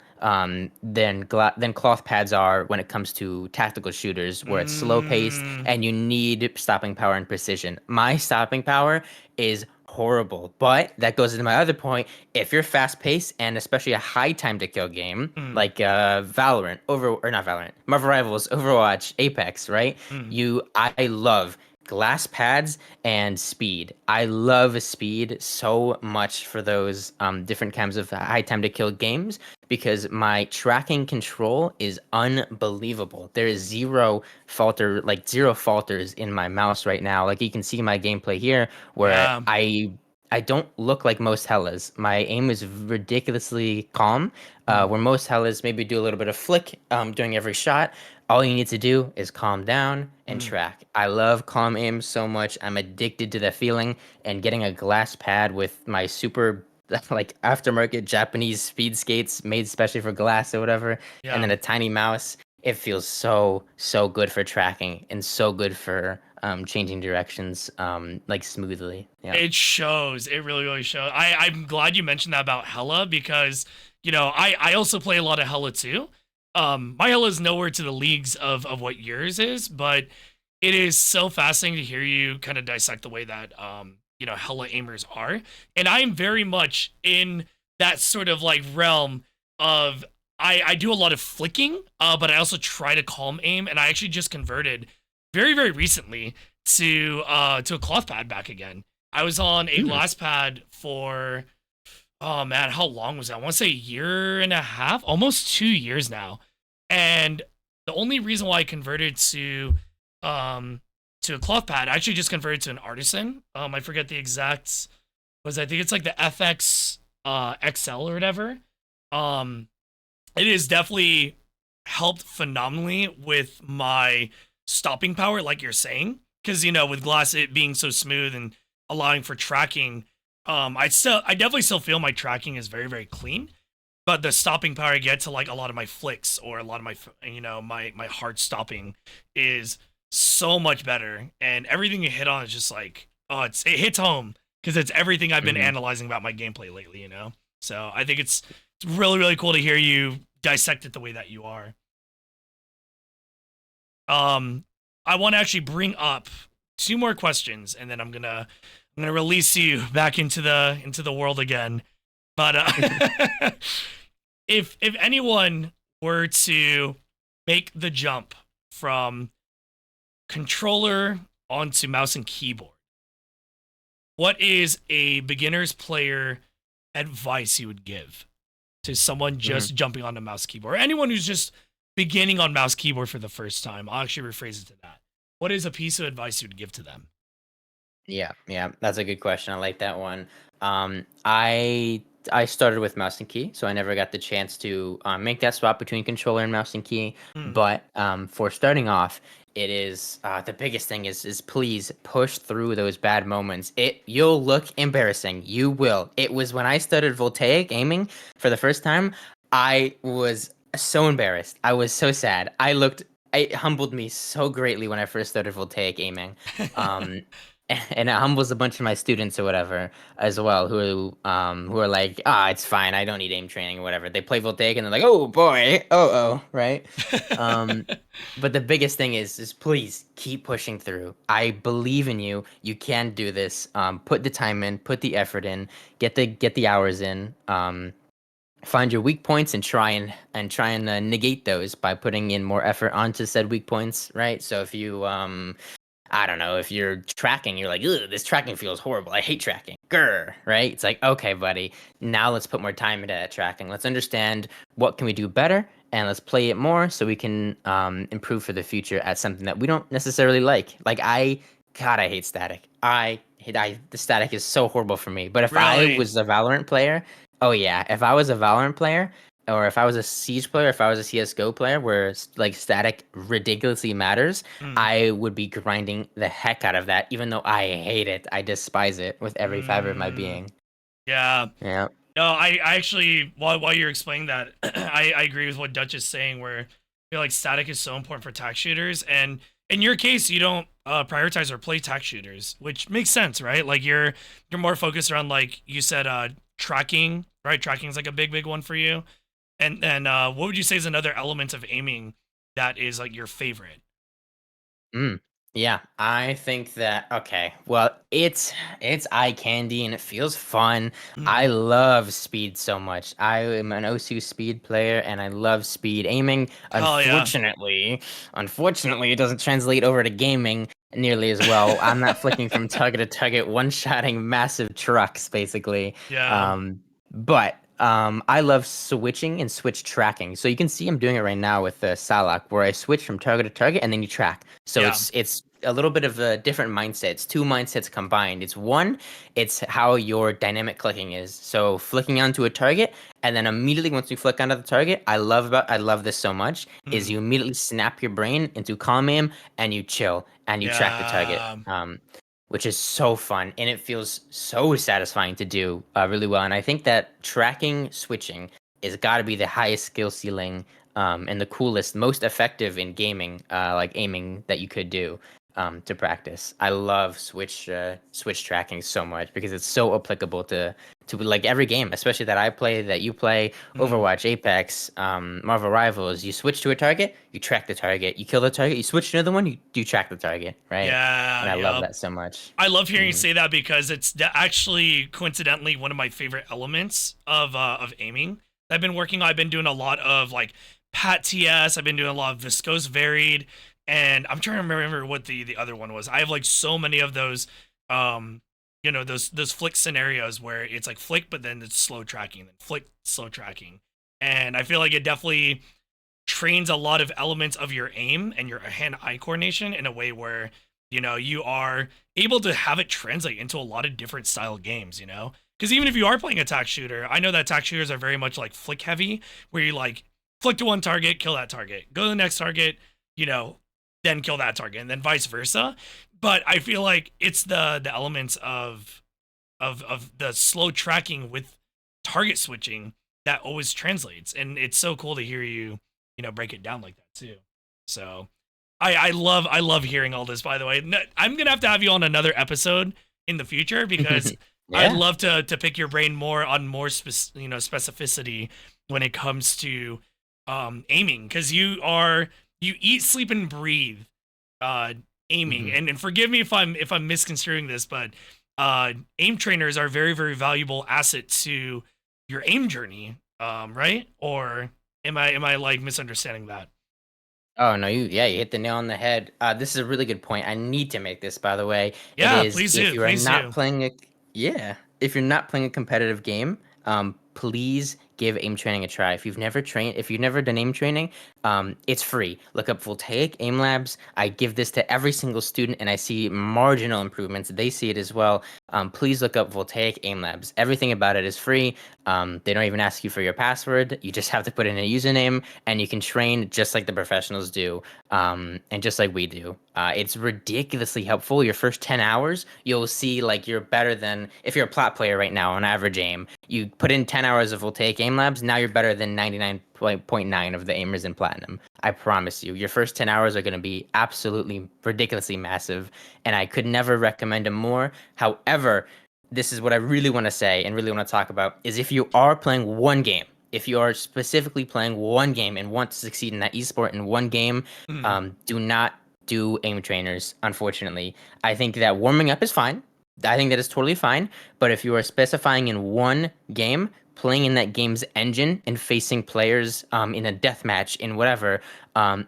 Than cloth pads are when it comes to tactical shooters, where it's slow paced Mm. and you need stopping power and precision. My stopping power is horrible, but that goes into my other point. If you're fast paced and especially a high time to kill game Mm. like Valorant, or not Valorant, Marvel Rivals, Overwatch, Apex, right? Mm. I love glass pads and speed. I love speed so much for those different kinds of high time to kill games because my tracking control is unbelievable. There is zero falters in my mouse right now. Like you can see my gameplay here where Yeah. I don't look like most Hellas. My aim is ridiculously calm. Mm. Where most Hellas maybe do a little bit of flick during every shot. All you need to do is calm down and Mm. track. I love calm aim so much. I'm addicted to that feeling. And getting a glass pad with my super like aftermarket Japanese speed skates made especially for glass or whatever, and Yeah. then a tiny mouse. It feels so good for tracking and so good for changing directions like smoothly. Yeah. It shows. It really, really shows. I'm glad you mentioned that about Hella because, I also play a lot of Hella too. My Hella is nowhere to the leagues of what yours is, but it is so fascinating to hear you kind of dissect the way that, Hella aimers are. And I'm very much in that sort of like realm of, I do a lot of flicking, but I also try to calm aim. And I actually just converted very, very recently to a cloth pad back again. I was on a Mm. glass pad for, oh man, how long was that? I want to say a year and a half, almost 2 years now. And the only reason why I converted um to a cloth pad, I actually just converted to an artisan. I forget the exact, I think it's like the FX XL or whatever. Um it has definitely helped phenomenally with my stopping power, like you're saying, because with glass it being so smooth and allowing for tracking, I definitely still feel my tracking is very very clean, but the stopping power I get to like a lot of my flicks or a lot of my my hard stopping is so much better, and everything you hit on is just like, oh, it hits home because it's everything I've been Hmm. analyzing about my gameplay lately. So I think it's really really cool to hear you dissect it the way that you are. I want to actually bring up two more questions, and then I'm gonna release you back into the world again. But if anyone were to make the jump from controller onto mouse and keyboard, what is a beginner's player advice you would give to someone just jumping on the mouse keyboard, or anyone who's just beginning on mouse keyboard for the first time? I'll actually rephrase it to that. What is a piece of advice you'd give to them? Yeah, that's a good question. I like that one. I started with mouse and key, so I never got the chance to make that swap between controller and mouse and key. Mm. But for starting off, it is the biggest thing is please push through those bad moments. You'll look embarrassing. You will. It was when I started voltaic aiming for the first time. I was so embarrassed. I was so sad. It humbled me so greatly when I first started voltaic aiming. Um, and it humbles a bunch of my students or whatever as well who are like, it's fine, I don't need aim training or whatever. They play voltaic and they're like, oh boy, right. um but the biggest thing is please keep pushing through. I believe in you. You can do this. Put the time in, put the effort in, get the hours in. Find your weak points and try and negate those by putting in more effort onto said weak points, right? So if you I don't know, if you're tracking, you're like, ugh, this tracking feels horrible. I hate tracking. Grr, right? It's like, okay, buddy, now let's put more time into that tracking. Let's understand what can we do better, and let's play it more so we can improve for the future at something that we don't necessarily like. God, I hate static. The static is so horrible for me. But if I Really? was a Valorant player, oh yeah, if I was a Valorant player, or if I was a Siege player, if I was a CS:GO player, where like static ridiculously matters, Mm. I would be grinding the heck out of that, even though I hate it. I despise it with every fiber of my Mm. being. Yeah. Yeah. No, I actually, while you're explaining that, I agree with what Dutch is saying, where I feel like static is so important for tac shooters, and in your case, you don't prioritize or play tac shooters, which makes sense, right? Like you're more focused around, like you said, tracking, right? Tracking is like a big one for you, and what would you say is another element of aiming that is like your favorite? Mm. Yeah, I think that okay. Well, it's eye candy and it feels fun. I Mm. love speed so much. I am an OSU speed player and I love speed aiming. Hell yeah, Unfortunately, it doesn't translate over to gaming nearly as well. I'm not flicking from target to target, one-shotting massive trucks basically. yeah, I love switching and switch tracking. So you can see I'm doing it right now with Salak, where I switch from target to target and then you track. So yeah. it's a little bit of a different mindset. It's two mindsets combined. It's how your dynamic clicking is. So flicking onto a target and then immediately once you flick onto the target, I love this so much, is Mm. you immediately snap your brain into calm aim and you chill and you track the target. Yeah, Which is so fun and it feels so satisfying to do really well. And I think that tracking switching is got to be the highest skill ceiling and the coolest, most effective in gaming, like aiming that you could do to practice. I love switch tracking so much because it's so applicable to like every game, especially that I play, that you play, mm. Overwatch, Apex, Marvel Rivals. You switch to a target, you track the target. You kill the target, you switch to another one, you track the target, right? Yeah, And I love yep. that so much. I love hearing you Mhm. say that because it's actually coincidentally one of my favorite elements of aiming. I've been working on. I've been doing a lot of like Pat TS. I've been doing a lot of Viscose Varied, and I'm trying to remember what the other one was. I have like so many of those, um, those flick scenarios where it's like flick, but then it's slow tracking, then flick, slow tracking, and I feel like it definitely trains a lot of elements of your aim and your hand-eye coordination in a way where you are able to have it translate into a lot of different style games. Because even if you are playing a tac shooter, I know that tac shooters are very much like flick heavy, where you like flick to one target, kill that target, go to the next target, you know then kill that target, and then vice versa. But I feel like it's the elements of the slow tracking with target switching that always translates, and it's so cool to hear you break it down like that too. So I love hearing all this. By the way, I'm gonna have to have you on another episode in the future because I'd Yeah. love to pick your brain more on more specificity when it comes to aiming, because you eat, sleep, and breathe uh, aiming. Mhm. And forgive me if I'm misconstruing this, but aim trainers are very, very valuable asset to your aim journey. Right? Or am I like misunderstanding that? Oh no, you hit the nail on the head. This is a really good point. I need to make this, by the way. It Yeah, is please if do, you are please not do. playing a yeah, if you're not playing a competitive game, please give aim training a try. If you've never done aim training, it's free. Look up Voltaic Aim Labs. I give this to every single student, and I see marginal improvements. They see it as well. Please look up Voltaic Aim Labs. Everything about it is free. They don't even ask you for your password. You just have to put in a username, and you can train just like the professionals do, and just like we do. It's ridiculously helpful. Your first 10 hours, you'll see like you're better than if you're a plat player right now on average aim. You put in 10 hours of Voltaic Aim Labs, now you're better than 99.9 of the aimers in Platinum. I promise you. Your first 10 hours are going to be absolutely ridiculously massive, and I could never recommend them more. However, this is what I really want to say and really want to talk about is if you are playing one game, if you are specifically playing one game and want to succeed in that esport in one game, Mhm. do not do aim trainers, unfortunately. I think that warming up is fine. I think that is totally fine. But if you are specifying in one game, playing in that game's engine and facing players in a death match in whatever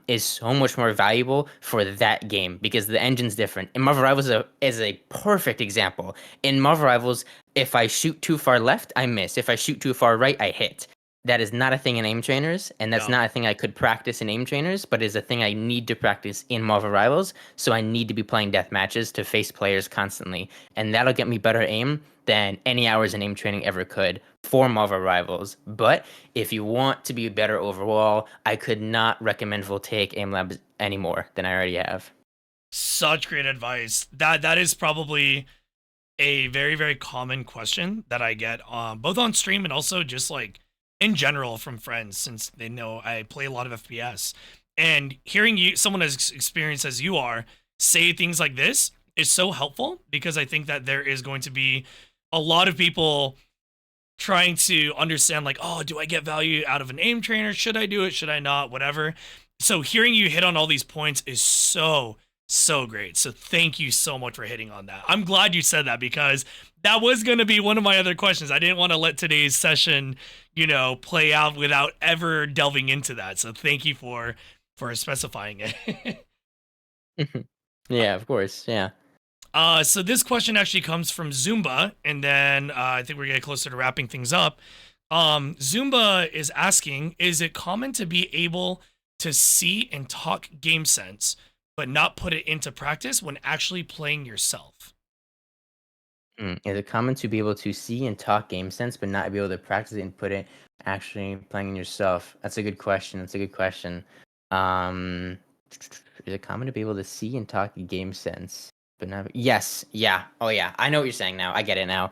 is so much more valuable for that game because the engine's different. And Marvel Rivals is a perfect example. In Marvel Rivals, if I shoot too far left, I miss. If I shoot too far right, I hit. That is not a thing in aim trainers, and that's Yeah. not a thing I could practice in aim trainers, but is a thing I need to practice in Marvel Rivals. So I need to be playing death matches to face players constantly, and that'll get me better aim than any hours in aim training ever could for Marvel Rivals. But if you want to be better overall, I could not recommend Voltaic Aim Labs any more than I already have. Such great advice. That is probably a very, very common question that I get both on stream and also just like in general from friends, since they know I play a lot of FPS. And hearing someone as experienced as you are, say things like this is so helpful, because I think that there is going to be a lot of people trying to understand, like, oh, do I get value out of an aim trainer? Should I do it? Should I not? Whatever. So hearing you hit on all these points is so great. So thank you so much for hitting on that. I'm glad you said that, because that was going to be one of my other questions. I didn't want to let today's session, play out without ever delving into that. So thank you for specifying it. Yeah, of course. Yeah. So this question actually comes from Zumba, and then I think we're getting closer to wrapping things up. Zumba is asking, is it common to be able to see and talk game sense, but not put it into practice when actually playing yourself? Is it common to be able to see and talk game sense, but not be able to practice it and put it actually playing in yourself? That's a good question. That's a good question. Um, is it common to be able to see and talk game sense, but not? Yes. Yeah. Oh, yeah. I know what you're saying now. I get it now.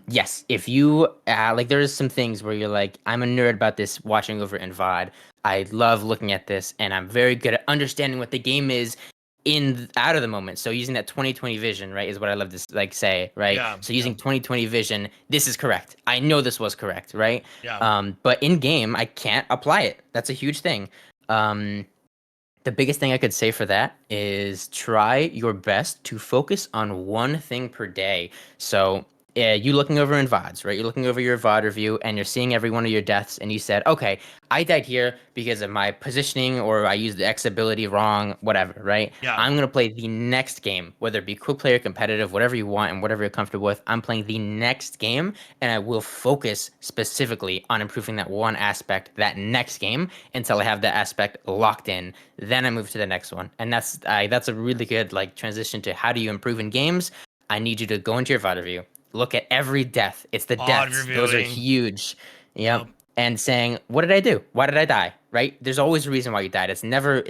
Yes. If you like, there's some things where you're like, I'm a nerd about this watching over in VOD. I love looking at this, and I'm very good at understanding what the game is out of the moment. So using that 2020 vision, right, is what I love to like say, right? Yeah, So yeah, using 2020 vision, this is correct. I know this was correct, right? yeah. But in game, I can't apply it. That's a huge thing. Um, the biggest thing I could say for that is try your best to focus on one thing per day. So, you looking over in VODs, right? You're looking over your VOD review and you're seeing every one of your deaths, and you said, okay, I died here because of my positioning or I used the X ability wrong, whatever, right? Yeah. I'm going to play the next game, whether it be quick player, competitive, whatever you want and whatever you're comfortable with. I'm playing the next game, and I will focus specifically on improving that one aspect that next game until I have that aspect locked in. Then I move to the next one, and that's a really good like transition to how do you improve in games. I need you to go into your VOD review, look at every death. It's the Pod deaths; those are reviewing. huge. Yep, Yep. and saying, "What did I do? Why did I die?" Right? There's always a reason why you died. It's never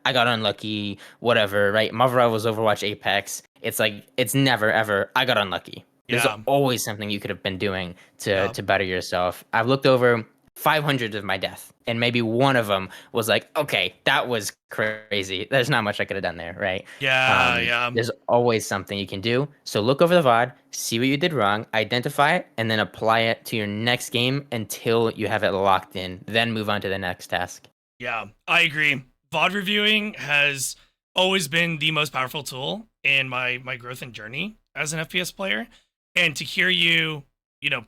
I got unlucky, whatever. Right? Marvel Rivals, Overwatch, Apex. It's like it's never ever I got unlucky. There's Yeah. always something you could have been doing to Yep. to better yourself. I've looked over 500 of my death, and maybe one of them was like, okay, that was crazy. There's not much I could have done there, right? Yeah, yeah. There's always something you can do. So look over the VOD, see what you did wrong, identify it, and then apply it to your next game until you have it locked in. Then move on to the next task. Yeah, I agree. VOD reviewing has always been the most powerful tool in my growth and journey as an FPS player. And to hear you,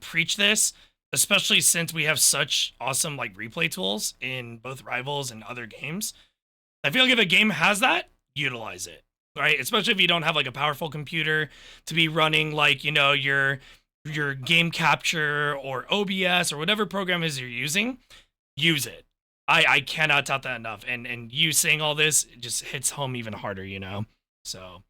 preach this, especially since we have such awesome like replay tools in both Rivals and other games, I feel like if a game has that, utilize it. Right? Especially if you don't have like a powerful computer to be running like, your game capture or OBS or whatever program is you're using, use it. I cannot tout that enough. And you saying all this just hits home even harder. So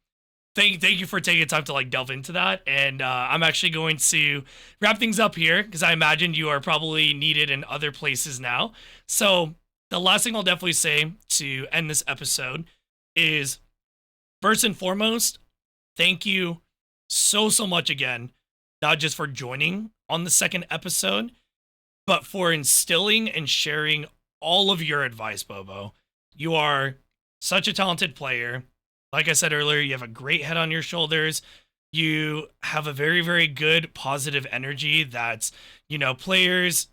thank you for taking time to like delve into that. And I'm actually going to wrap things up here because I imagine you are probably needed in other places now. So the last thing I'll definitely say to end this episode is first and foremost, thank you so much again, not just for joining on the second episode, but for instilling and sharing all of your advice, Bobo. You are such a talented player. Like I said earlier, you have a great head on your shoulders. You have a very, very good positive energy that's, players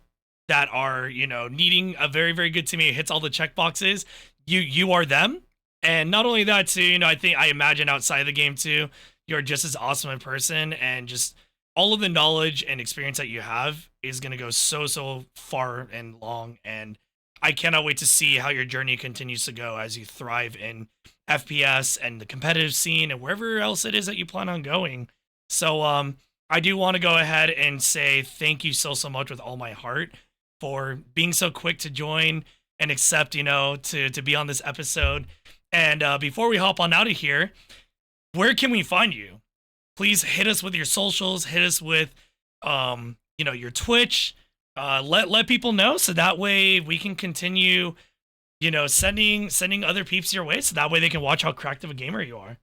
that are, needing a very, very good teammate hits all the check boxes. You are them. And not only that, too, I imagine outside the game, too, you're just as awesome in person, and just all of the knowledge and experience that you have is going to go so far and long. And I cannot wait to see how your journey continues to go as you thrive in FPS and the competitive scene and wherever else it is that you plan on going. So I do want to go ahead and say thank you so much with all my heart for being so quick to join and accept, to be on this episode. And before we hop on out of here, where can we find you? Please hit us with your socials, hit us with your Twitch. Let people know so that way we can continue, sending other peeps your way so that way they can watch how cracked of a gamer you are.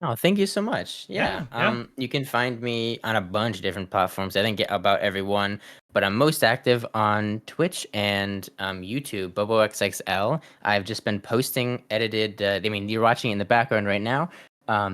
Oh, thank you so much. Yeah. Yeah. You can find me on a bunch of different platforms. I think about every one, but I'm most active on Twitch and YouTube, BoboXXL. I've just been posting edited. You're watching it in the background right now.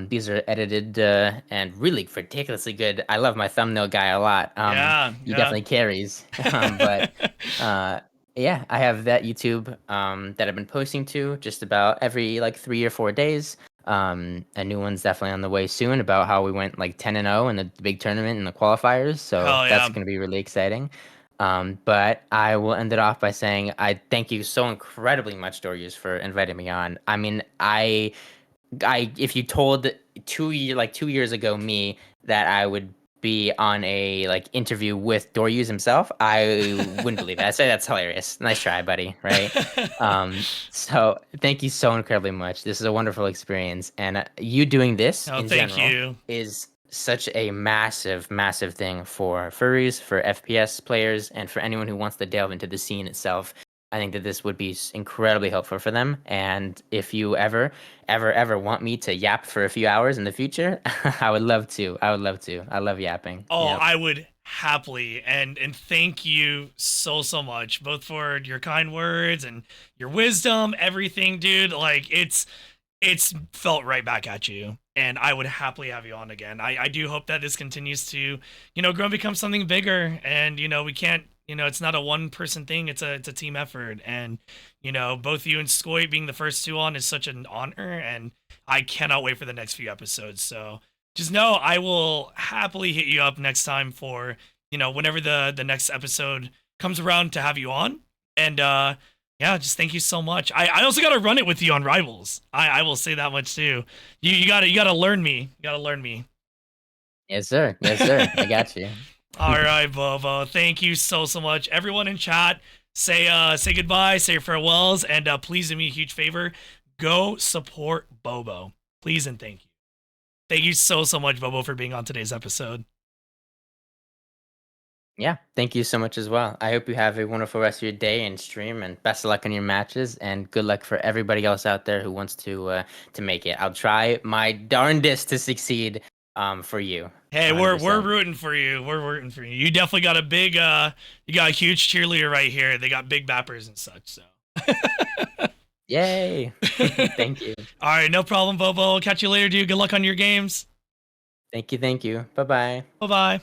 These are edited and really ridiculously good. I love my thumbnail guy a lot. Yeah. He definitely carries. But uh, yeah, I have that YouTube that I've been posting to just about every like 3 or 4 days. A new one's definitely on the way soon about how we went like 10-0 in the big tournament and the qualifiers. So Hell that's yeah. going to be really exciting. But I will end it off by saying I thank you so incredibly much, doryuuZ, for inviting me on. I mean, if you told 2 years ago me that I would be on a like interview with doryuuZ himself, I wouldn't believe it. I'd say that's hilarious. Nice try, buddy. Right? So thank you so incredibly much. This is a wonderful experience, and you doing this Oh, in thank general you. is such a massive thing for furries, for FPS players, and for anyone who wants to delve into the scene itself. I think that this would be incredibly helpful for them. And if you ever want me to yap for a few hours in the future, I would love to. I would love to. I love yapping. Oh, Yep. I would happily, and thank you so much, both for your kind words and your wisdom, everything, dude. Like it's felt right back at you, and I would happily have you on again. I do hope that this continues to, grow and become something bigger, and we can't, it's not a one person thing, it's a team effort. And both you and Skoy being the first two on is such an honor, and I cannot wait for the next few episodes. So just know I will happily hit you up next time for, whenever the next episode comes around to have you on. And yeah, just thank you so much. I also gotta run it with you on Rivals. I will say that much too. You gotta learn me. You gotta learn me. Yes, sir. Yes, sir. I got you. All right, Bobo. Thank you so much. Everyone in chat, say goodbye, say your farewells, and please do me a huge favor. Go support Bobo. Please and thank you. Thank you so much, Bobo, for being on today's episode. Yeah. Thank you so much as well. I hope you have a wonderful rest of your day and stream, and best of luck on your matches, and good luck for everybody else out there who wants to make it. I'll try my darndest to succeed. for you. Hey, we're 100%. rooting for you. We're rooting for you. You definitely got a big you got a huge cheerleader right here. They got big bappers and such, so. Yay. Thank you. All right, no problem, Bobo. Catch you later, dude. Good luck on your games. Thank you. Thank you. Bye bye. Bye bye.